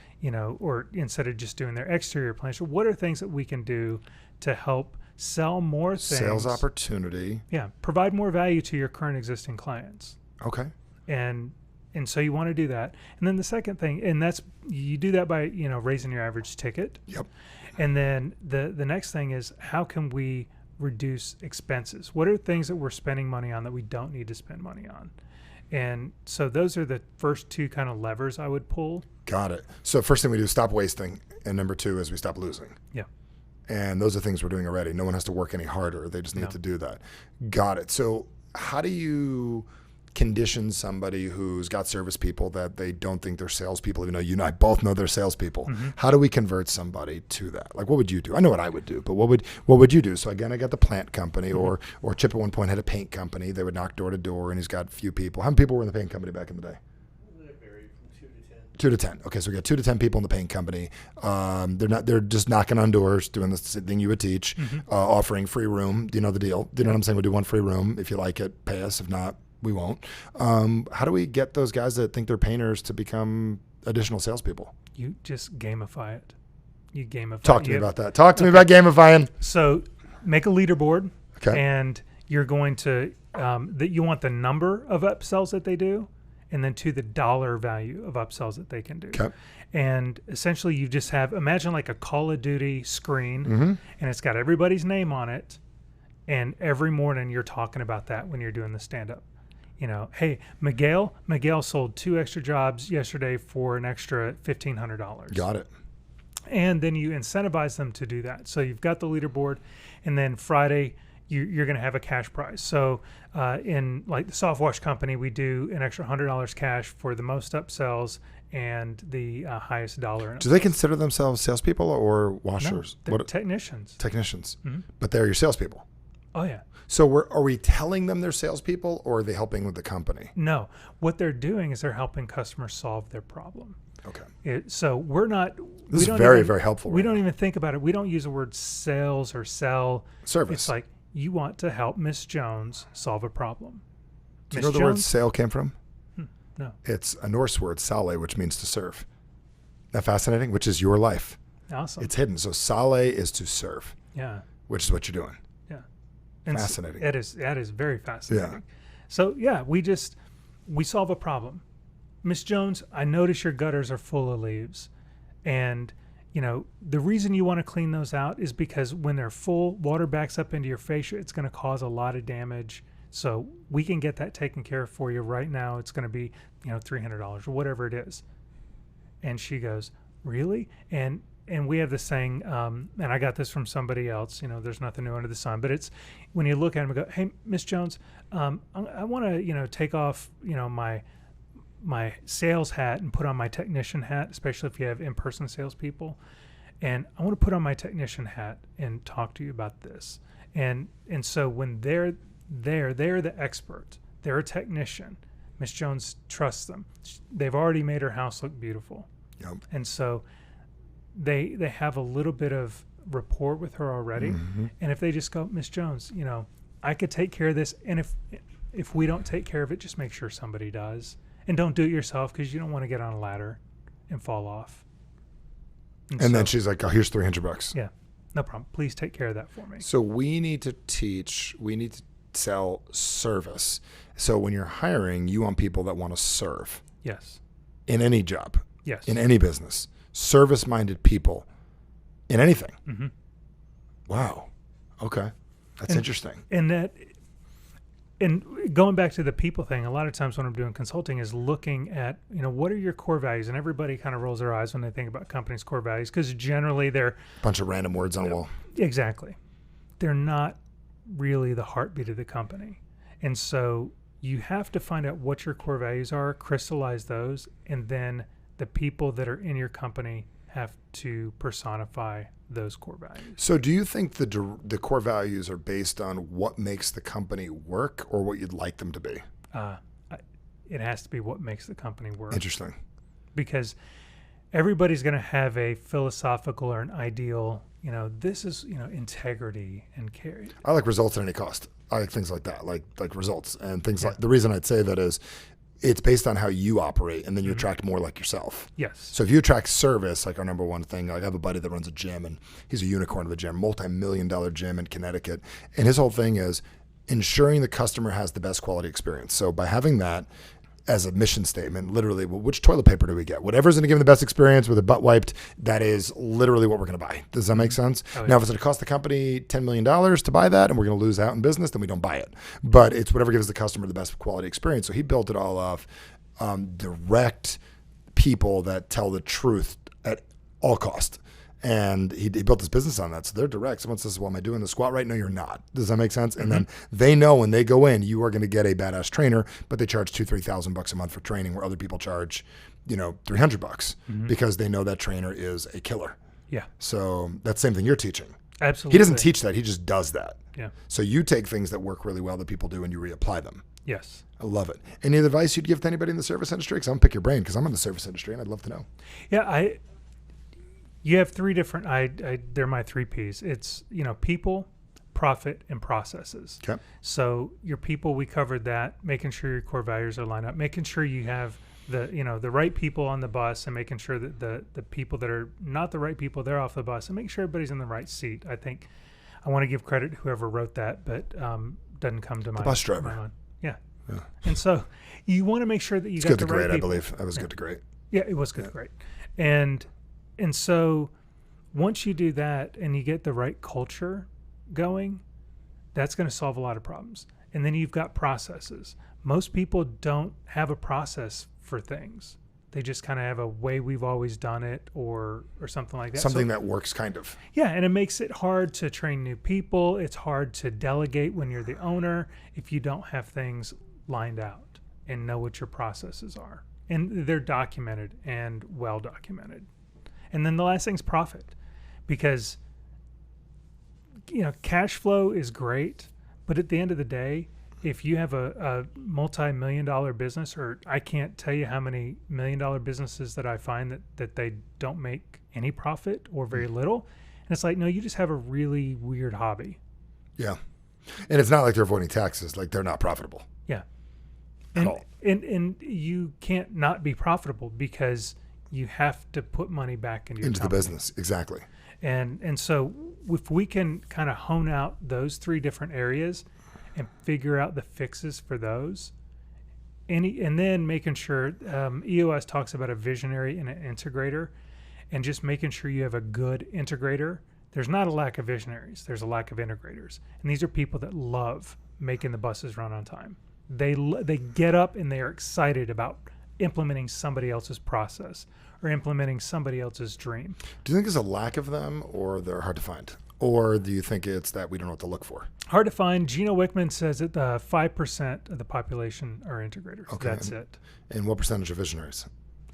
instead of just doing their exterior plants. What are things that we can do to help sell more things? Sales opportunity. Yeah. Provide more value to your current existing clients. Okay. And so you want to do that. And then the second thing, and that's, you do that by, raising your average ticket. Yep. And then the next thing is, how can we reduce expenses? What are things that we're spending money on that we don't need to spend money on? And so those are the first two kind of levers I would pull. Got it. So first thing we do is stop wasting. And number two is we stop losing. Yeah. And those are things we're doing already. No one has to work any harder. They just need to do that. Got it. So how do you condition somebody who's got service people that they don't think they're salespeople, even though you and I both know they're salespeople? Mm-hmm. How do we convert somebody to that? Like, what would you do? I know what I would do, but what would you do? So again, I got the plant company, mm-hmm. or Chip at one point had a paint company. They would knock door to door, and he's got a few people. How many people were in the paint company back in the day? It varied from 2 to 10. 2 to 10. Okay, so we got 2 to 10 people in the paint company. They're just knocking on doors, doing the thing you would teach, mm-hmm. Offering free room. Do you know the deal? Do you know what I'm saying? We do one free room. If you like it, pay us. If not, we won't. How do we get those guys that think they're painters to become additional salespeople? You just gamify it. You gamify. Talk to me about that. Talk to me about gamifying. So make a leaderboard. Okay. And you're going to, that you want the number of upsells that they do, and then to the dollar value of upsells that they can do. Okay. And essentially you just have, imagine like a Call of Duty screen, mm-hmm. and it's got everybody's name on it. And every morning you're talking about that when you're doing the stand-up. Hey, Miguel sold 2 extra jobs yesterday for an extra $1,500. Got it. And then you incentivize them to do that. So you've got the leaderboard, and then Friday you're going to have a cash prize. So in like the soft wash company, we do an extra $100 cash for the most upsells and the highest dollar. Do they consider themselves salespeople or washers? No, they're technicians. Technicians. Mm-hmm. But they're your salespeople. Oh, yeah. So are we telling them they're salespeople, or are they helping with the company? No. What they're doing is they're helping customers solve their problem. Okay. So we're not. This is very, very helpful. We don't even think about it. We don't use the word sales or sell. Service. It's like, you want to help Miss Jones solve a problem. Do you know the word sale came from? No. It's a Norse word, sale, which means to serve. Isn't that fascinating? Which is your life. Awesome. It's hidden. So sale is to serve. Yeah. Which is what you're doing. Yeah. And fascinating. That is very fascinating. Yeah. So yeah, we solve a problem. Miss Jones, I notice your gutters are full of leaves, and the reason you want to clean those out is because when they're full, water backs up into your fascia. It's going to cause a lot of damage. So we can get that taken care of for you right now. It's going to be, $300 or whatever it is. And she goes, really? And we have this saying, and I got this from somebody else, there's nothing new under the sun, but it's when you look at them and go, hey, Miss Jones, I want to, take off, my sales hat and put on my technician hat, especially if you have in-person salespeople. And I want to put on my technician hat and talk to you about this. And so when they're the expert. They're a technician. Miss Jones trusts them. They've already made her house look beautiful. Yep. And so they have a little bit of rapport with her already. Mm-hmm. And if they just go, Miss Jones, I could take care of this. And if we don't take care of it, just make sure somebody does. And don't do it yourself, because you don't want to get on a ladder and fall off. And then she's like, oh, here's $300. Yeah, no problem. Please take care of that for me. So we need to sell service. So when you're hiring, you want people that want to serve. Yes. In any job. Yes. In any business. Service-minded people. In anything. Mm-hmm. Wow. Okay. That's interesting. And going back to the people thing, a lot of times when I'm doing consulting is looking at, what are your core values? And everybody kind of rolls their eyes when they think about companies' core values, because generally they're a bunch of random words on a wall. Exactly. They're not really the heartbeat of the company. And so you have to find out what your core values are, crystallize those, and then the people that are in your company have to personify those core values. So do you think the core values are based on what makes the company work, or what you'd like them to be? It has to be what makes the company work. Interesting. Because everybody's going to have a philosophical or an ideal, this is, integrity and care. I like results at any cost. I like things like that, like results and things like. The reason I'd say that is it's based on how you operate, and then you attract more like yourself. Yes. So if you attract service, like our number one thing, like I have a buddy that runs a gym, and he's a unicorn of a gym, multi-million-dollar gym in Connecticut. And his whole thing is ensuring the customer has the best quality experience. So by having that as a mission statement, literally, well, which toilet paper do we get? Whatever's going to give them the best experience with a butt wiped, that is literally what we're going to buy. Does that make sense? Oh, yeah. Now, if it's going to cost the company $10 million to buy that and we're going to lose out in business, then we don't buy it. But it's whatever gives the customer the best quality experience. So he built it all off direct people that tell the truth at all cost. And he built his business on that. So they're direct. Someone says, well, am I doing the squat right? No, you're not. Does that make sense? And then they know when they go in, you are going to get a badass trainer, but they charge $2,000-3,000 a month for training, where other people charge, $300 because they know that trainer is a killer. Yeah. So that's the same thing you're teaching. Absolutely. He doesn't teach that. He just does that. Yeah. So you take things that work really well that people do and you reapply them. Yes. I love it. Any advice you'd give to anybody in the service industry? Because I'm going to pick your brain, because I'm in the service industry and I'd love to know. Yeah, you have three different, they're my 3 Ps. It's, people, profit, and processes. Okay. So your people, we covered that, making sure your core values are lined up, making sure you have the right people on the bus, and making sure that the people that are not the right people, they're off the bus, and make sure everybody's in the right seat. I think I want to give credit to whoever wrote that, but doesn't come to mind. The bus driver. Mind. Yeah. And so you want to make sure that you got the right people. Good to great, I believe. That was good to great. Yeah, it was good to great. And so once you do that and you get the right culture going, that's going to solve a lot of problems. And then you've got processes. Most people don't have a process for things. They just kind of have a way we've always done it or something like that. Something that works kind of. Yeah, and it makes it hard to train new people. It's hard to delegate when you're the owner if you don't have things lined out and know what your processes are. And they're documented and well documented. And then the last thing is profit. Because, cash flow is great, but at the end of the day, if you have a multi-million-dollar business, or I can't tell you how many million-dollar businesses that I find that they don't make any profit or very little. And it's like, no, you just have a really weird hobby. Yeah. And it's not like they're avoiding taxes. Like they're not profitable. Yeah. At all. And you can't not be profitable because you have to put money back into the business. Exactly. And so if we can kind of hone out those three different areas and figure out the fixes for those, and then making sure EOS talks about a visionary and an integrator, and just making sure you have a good integrator. There's not a lack of visionaries. There's a lack of integrators. And these are people that love making the buses run on time. They get up and they are excited about implementing somebody else's process or implementing somebody else's dream. Do you think there's a lack of them, or they're hard to find? Or do you think it's that we don't know what to look for? Hard to find. Gino Wickman says that 5% of the population are integrators. Okay. That's it. And what percentage are visionaries?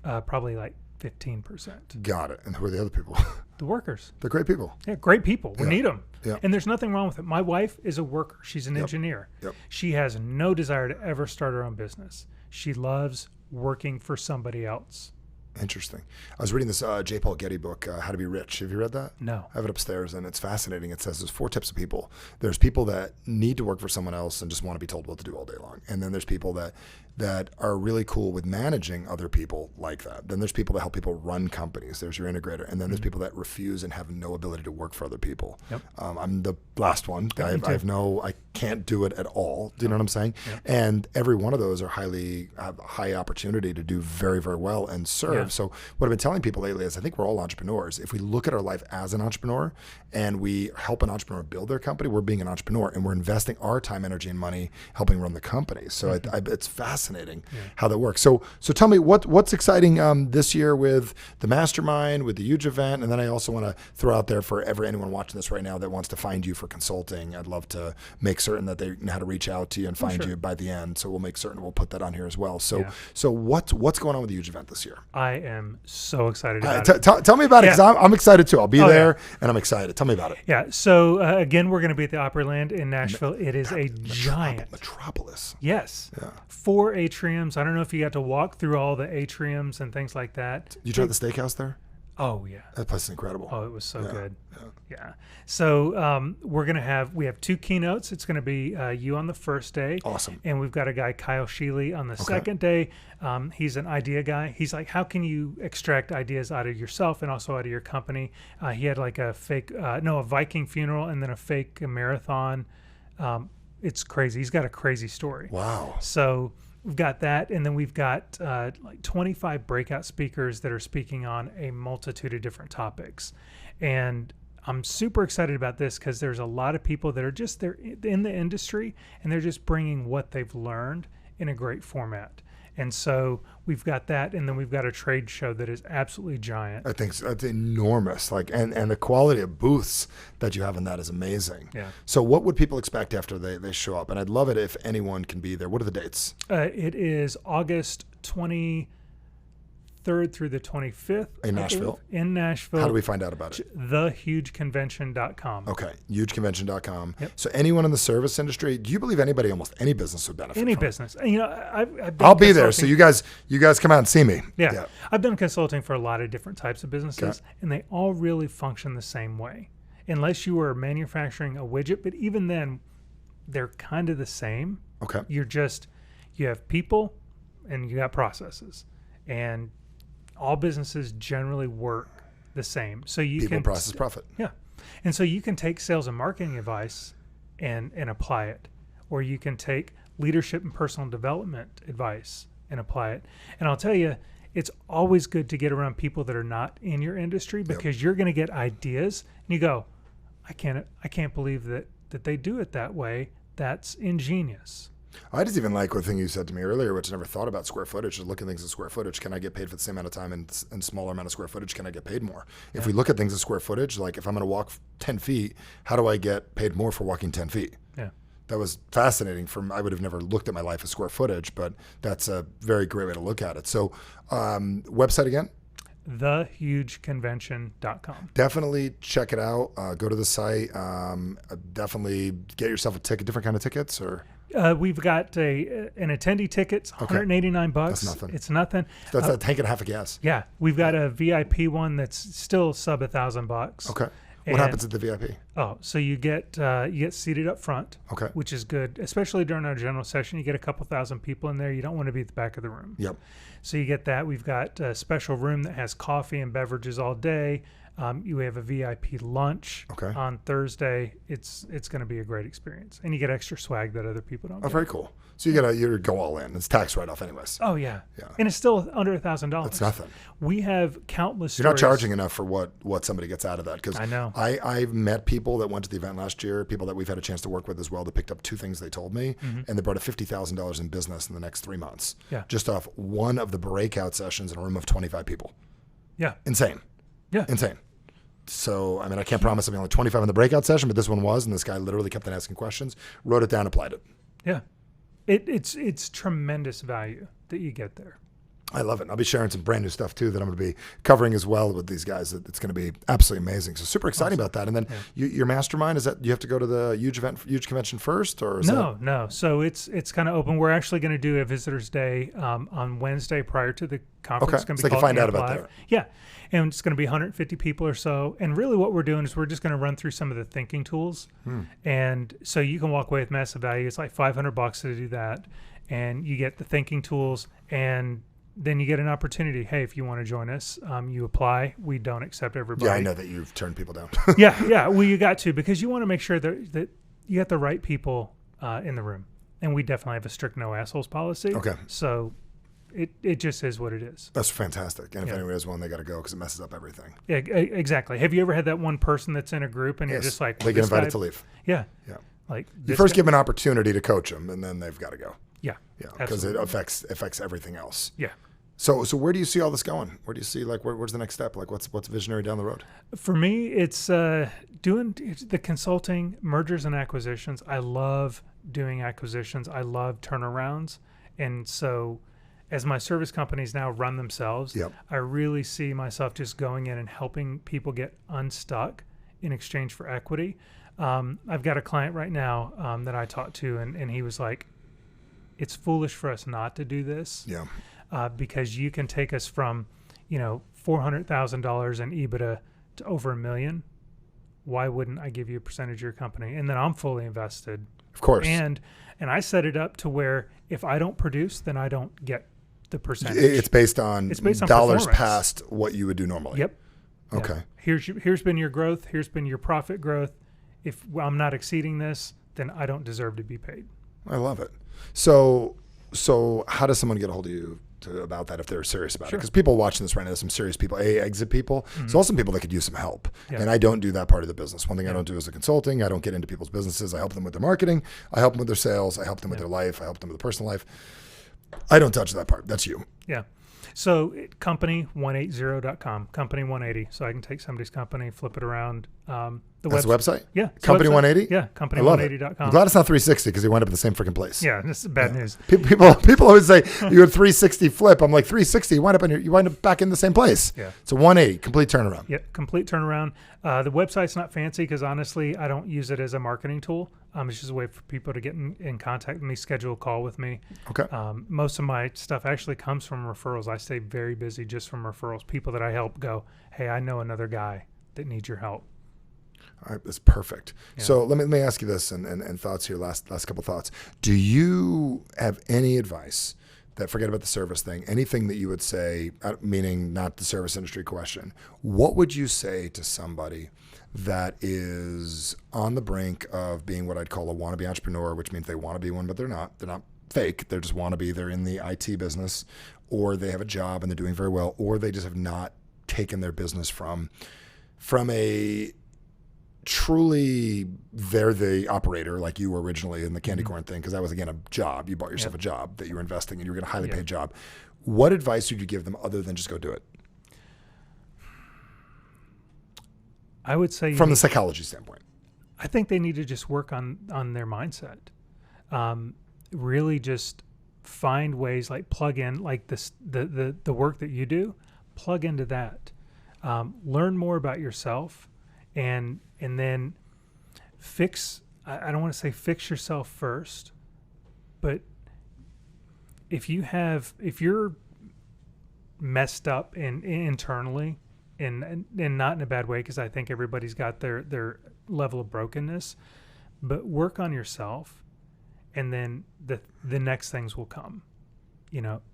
Probably like 15%. Got it. And who are the other people? The workers. They're great people. Yeah, great people. We need them. Yeah. And there's nothing wrong with it. My wife is a worker. She's an engineer. Yep. She has no desire to ever start her own business. She loves working for somebody else. Interesting. I was reading this J. Paul Getty book, How to Be Rich. Have you read that? No. I have it upstairs, and it's fascinating. It says there's 4 types of people. There's people that need to work for someone else and just want to be told what to do all day long. And then there's people that are really cool with managing other people like that. Then there's people that help people run companies. There's your integrator. And then there's people that refuse and have no ability to work for other people. Yep. I'm the last one. I can't do it at all. Do you know what I'm saying? Yep. And every one of those are have high opportunity to do very, very well and serve. Yeah. So what I've been telling people lately is I think we're all entrepreneurs. If we look at our life as an entrepreneur and we help an entrepreneur build their company, we're being an entrepreneur and we're investing our time, energy, and money helping run the company. So it's fascinating how that works. So tell me what's exciting this year with the mastermind, with the huge event, and then I also want to throw out there for anyone watching this right now that wants to find you for consulting. I'd love to make certain that they know how to reach out to you and find you by the end. So we'll make certain we'll put that on here as well. So what's going on with the huge event this year? I am so excited about it. Tell me about it, because I'm excited too. I'll be there and I'm excited. Tell me about it. Yeah. So again, we're going to be at the Opryland in Nashville. It is a giant metropolis. Yes. Yeah. 4 atriums. I don't know if you got to walk through all the atriums and things like that. You tried the steakhouse there? Oh yeah. That place is incredible. Oh, it was so good. Yeah. So we have 2 keynotes. It's going to be you on the first day. Awesome. And we've got a guy, Kyle Sheely, on the second day. He's an idea guy. He's like, how can you extract ideas out of yourself and also out of your company? He had like a Viking funeral and then a fake marathon. It's crazy. He's got a crazy story. Wow. So we've got that, and then we've got like 25 breakout speakers that are speaking on a multitude of different topics. And I'm super excited about this because there's a lot of people that are they're in the industry, and they're just bringing what they've learned in a great format. And so we've got that, and then we've got a trade show that is absolutely giant. I think that's enormous. And the quality of booths that you have in that is amazing. Yeah. So what would people expect after they show up? And I'd love it if anyone can be there. What are the dates? It is August 23rd through the 25th. In Nashville? In Nashville. How do we find out about it? Thehugeconvention.com. Okay, hugeconvention.com. Yep. So anyone in the service industry, do you believe almost any business would benefit Any from business. I've done I'll be there, so consulting. you guys come out and see me. Yeah. I've done consulting for a lot of different types of businesses, Okay. and they all really function the same way. Unless you are manufacturing a widget, but even then, they're kind of the same. Okay. You have people and you got processes. And all businesses generally work the same. So People, process, profit. Yeah. And so you can take sales and marketing advice and apply it. Or you can take leadership and personal development advice and apply it. And I'll tell you, it's always good to get around people that are not in your industry, because you're going to get ideas and you go, I can't believe that they do it that way. That's ingenious. I just even like one thing you said to me earlier, which I never thought about square footage, is looking at things in square footage. Can I get paid for the same amount of time and smaller amount of square footage? Can I get paid more? If we look at things in square footage, like if I'm going to walk 10 feet, how do I get paid more for walking 10 feet? Yeah. That was fascinating. I would have never looked at my life as square footage, but that's a very great way to look at it. So website again? thehugeconvention.com. Definitely check it out. Go to the site. Definitely get yourself a ticket, different kind of tickets or... We've got an attendee ticket. It's $189. That's nothing. It's nothing. That's a tank and a half of gas. Yeah. We've got a VIP one that's still sub $1,000. Okay. What happens at the VIP? Oh, so you get seated up front, Okay. which is good, especially during our general session. You get a couple thousand people in there. You don't want to be at the back of the room. Yep. So you get that. We've got a special room that has coffee and beverages all day. You have a VIP lunch on Thursday. It's going to be a great experience, and you get extra swag that other people don't. Oh, very cool. So you go all in. It's tax write off, anyways. Oh yeah. And it's still under $1,000. That's nothing. We have countless. You're not charging enough for what somebody gets out of that. Because I know. I've met people that went to the event last year, people that we've had a chance to work with as well, that picked up two things they told me, and they brought a $50,000 in business in the next 3 months. Yeah. Just off one of the breakout sessions in a room of 25 people. Yeah. Insane. Yeah. Insane. So, I mean, I can't promise I'll be only 25 in the breakout session, but this one was, and this guy literally kept on asking questions, wrote it down, applied it. Yeah. It's tremendous value that you get there. I love it. I'll be sharing some brand new stuff too that I'm going to be covering as well with these guys. It's going to be absolutely amazing. So super exciting about that. And then your mastermind, is that you have to go to the huge convention first, or is No. So it's kind of open. We're actually going to do a visitors day on Wednesday prior to the conference. Okay. It's going to So be they can called find out Amp about Live. that. Yeah. And it's going to be 150 people or so. And really what we're doing is we're just going to run through some of the thinking tools. And so you can walk away with massive value. It's like $500 to do that. And you get the thinking tools, and then you get an opportunity. Hey, if you want to join us, you apply. We don't accept everybody. Yeah, I know that you've turned people down. yeah. Well, you got to, because you want to make sure that you got the right people in the room. And we definitely have a strict no assholes policy. Okay. So it just is what it is. That's fantastic. And if anyone has one, they got to go because it messes up everything. Yeah, exactly. Have you ever had that one person that's in a group and you're just like, they get invited to leave. Yeah. Yeah. Like you first give them an opportunity to coach them, and then they've got to go. Yeah. Yeah. Because it affects everything else. Yeah. So where do you see all this going? Where do you see, like, where's the next step? Like, what's visionary down the road? For me, it's doing the consulting, mergers and acquisitions. I love doing acquisitions. I love turnarounds. And so as my service companies now run themselves, I really see myself just going in and helping people get unstuck in exchange for equity. I've got a client right now that I talked to, and he was like, it's foolish for us not to do this. Yeah. Because you can take us from, $400,000 in EBITDA to over $1 million. Why wouldn't I give you a percentage of your company? And then I'm fully invested. Of course. And I set it up to where if I don't produce, then I don't get the percentage. It's based on dollars past what you would do normally. Yep. Okay. Yeah. Here's been your growth. Here's been your profit growth. If I'm not exceeding this, then I don't deserve to be paid. I love it. So how does someone get a hold of you about that if they're serious about it? Because people watching this right now, there's some serious people, exit people. There's also some people that could use some help. Yeah. And I don't do that part of the business. One thing I don't do is the consulting. I don't get into people's businesses. I help them with their marketing. I help them with their sales. I help them with their life. I help them with their personal life. I don't touch that part. That's you. Yeah. So company180.com, company180. So I can take somebody's company, flip it around. That's the website? Yeah. Company 180? Yeah, company180.com. I'm glad it's not 360 because you wind up in the same freaking place. Yeah, this is bad news. People always say you're a 360 flip. I'm like 360. You wind up back in the same place. Yeah. So 180, complete turnaround. Yeah, complete turnaround. The website's not fancy because honestly, I don't use it as a marketing tool. It's just a way for people to get in contact with me, schedule a call with me. Okay. Most of my stuff actually comes from referrals. I stay very busy just from referrals. People that I help go, hey, I know another guy that needs your help. All right, that's perfect. Yeah. So let me ask you this and thoughts here, last couple thoughts. Do you have any advice that, forget about the service thing, anything that you would say, meaning not the service industry question, what would you say to somebody that is on the brink of being what I'd call a wannabe entrepreneur, which means they want to be one, but they're not fake. They just wannabe. They're in the IT business, or they have a job and they're doing very well, or they just have not taken their business from a truly they're the operator like you were originally in the candy corn thing, because that was, again, a job. You bought yourself a job that you were investing in. You were going to highly paid job. What advice would you give them other than just go do it? I would say from the psychology standpoint, I think they need to just work on their mindset. Really just find ways, like plug in, like this, the work that you do, plug into that. Learn more about yourself, and then fix. I don't want to say fix yourself first, but if you're messed up internally, and not in a bad way, because I think everybody's got their level of brokenness, but work on yourself, and then the next things will come.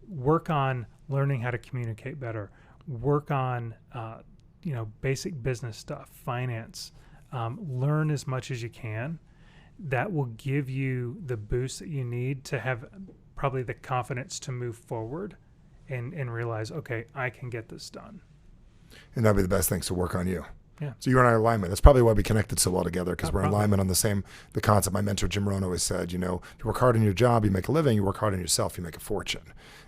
Work on learning how to communicate better. Work on basic business stuff, finance. Learn as much as you can. That will give you the boost that you need to have probably the confidence to move forward and realize, okay, I can get this done. And that'd be the best things to work on you. Yeah. So you and I are alignment. That's probably why we connected so well together, because we're in alignment on the concept. My mentor, Jim Rohn, always said, if you work hard in your job, you make a living. You work hard on yourself, you make a fortune.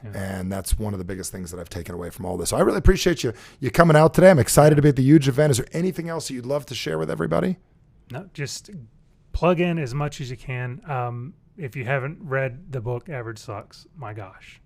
Yeah. And that's one of the biggest things that I've taken away from all this. So I really appreciate you coming out today. I'm excited to be at the huge event. Is there anything else that you'd love to share with everybody? No, just plug in as much as you can. If you haven't read the book, Average Sucks, my gosh.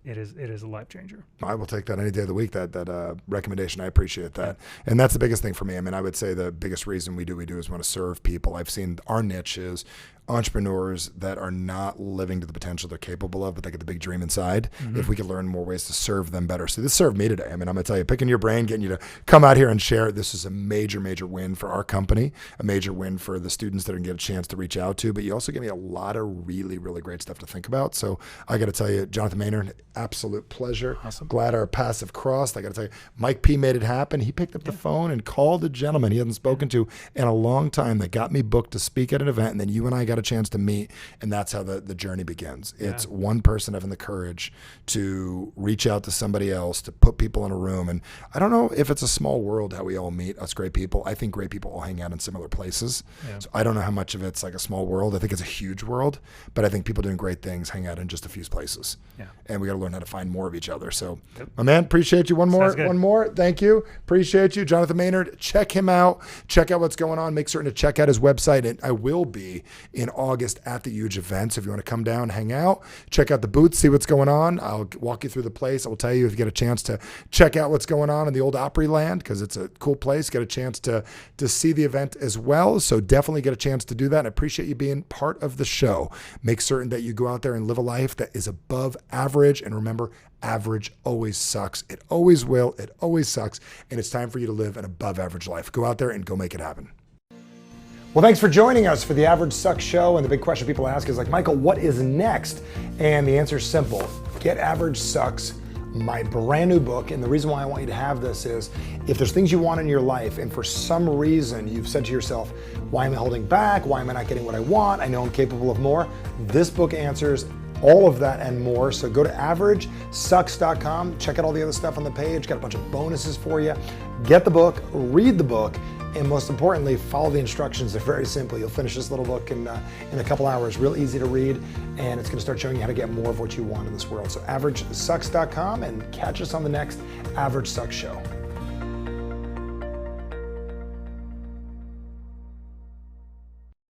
It is a life changer. I will take that any day of the week, that recommendation. I appreciate that. And that's the biggest thing for me. I mean, I would say the biggest reason we do is want to serve people. I've seen our niche is entrepreneurs that are not living to the potential they're capable of, but they get the big dream inside. If we could learn more ways to serve them better. So this served me today. I mean, I'm going to tell you, picking your brain, getting you to come out here and share. This is a major, major win for our company, a major win for the students that are going to get a chance to reach out to, but you also give me a lot of really, really great stuff to think about. So I got to tell you, Jonathan Maynard, absolute pleasure. Awesome. Glad our paths have crossed. I got to tell you, Mike P made it happen. He picked up the phone and called a gentleman he hadn't spoken to in a long time that got me booked to speak at an event, and then you and I got a chance to meet, and that's how the journey begins. It's one person having the courage to reach out to somebody else, to put people in a room. And I don't know if it's a small world how we all meet, us great people. I think great people all hang out in similar places. So I don't know how much of it's like a small world. I think it's a huge world, but I think people doing great things hang out in just a few places. And we got to learn how to find more of each other. So my man, appreciate you. One more. Thank you. Appreciate you. Jonathan Maynard, check him out. Check out what's going on. Make certain to check out his website. And I will be in August at the huge event. So if you want to come down, hang out, check out the booth, see what's going on. I'll walk you through the place. I will tell you if you get a chance to check out what's going on in the old Opryland, because it's a cool place. Get a chance to see the event as well. So definitely get a chance to do that. And I appreciate you being part of the show. Make certain that you go out there and live a life that is above average. And remember, average always sucks. It always will. It always sucks. And it's time for you to live an above average life. Go out there and go make it happen. Well, thanks for joining us for the Average Sucks show. And the big question people ask is like, Michael, what is next? And the answer is simple. Get Average Sucks, my brand new book. And the reason why I want you to have this is if there's things you want in your life and for some reason you've said to yourself, why am I holding back? Why am I not getting what I want? I know I'm capable of more. This book answers all of that and more. So go to averagesucks.com, check out all the other stuff on the page, got a bunch of bonuses for you. Get the book, read the book, and most importantly, follow the instructions. They're very simple. You'll finish this little book in a couple hours, real easy to read, and it's gonna start showing you how to get more of what you want in this world. So averagesucks.com, and catch us on the next Average Sucks show.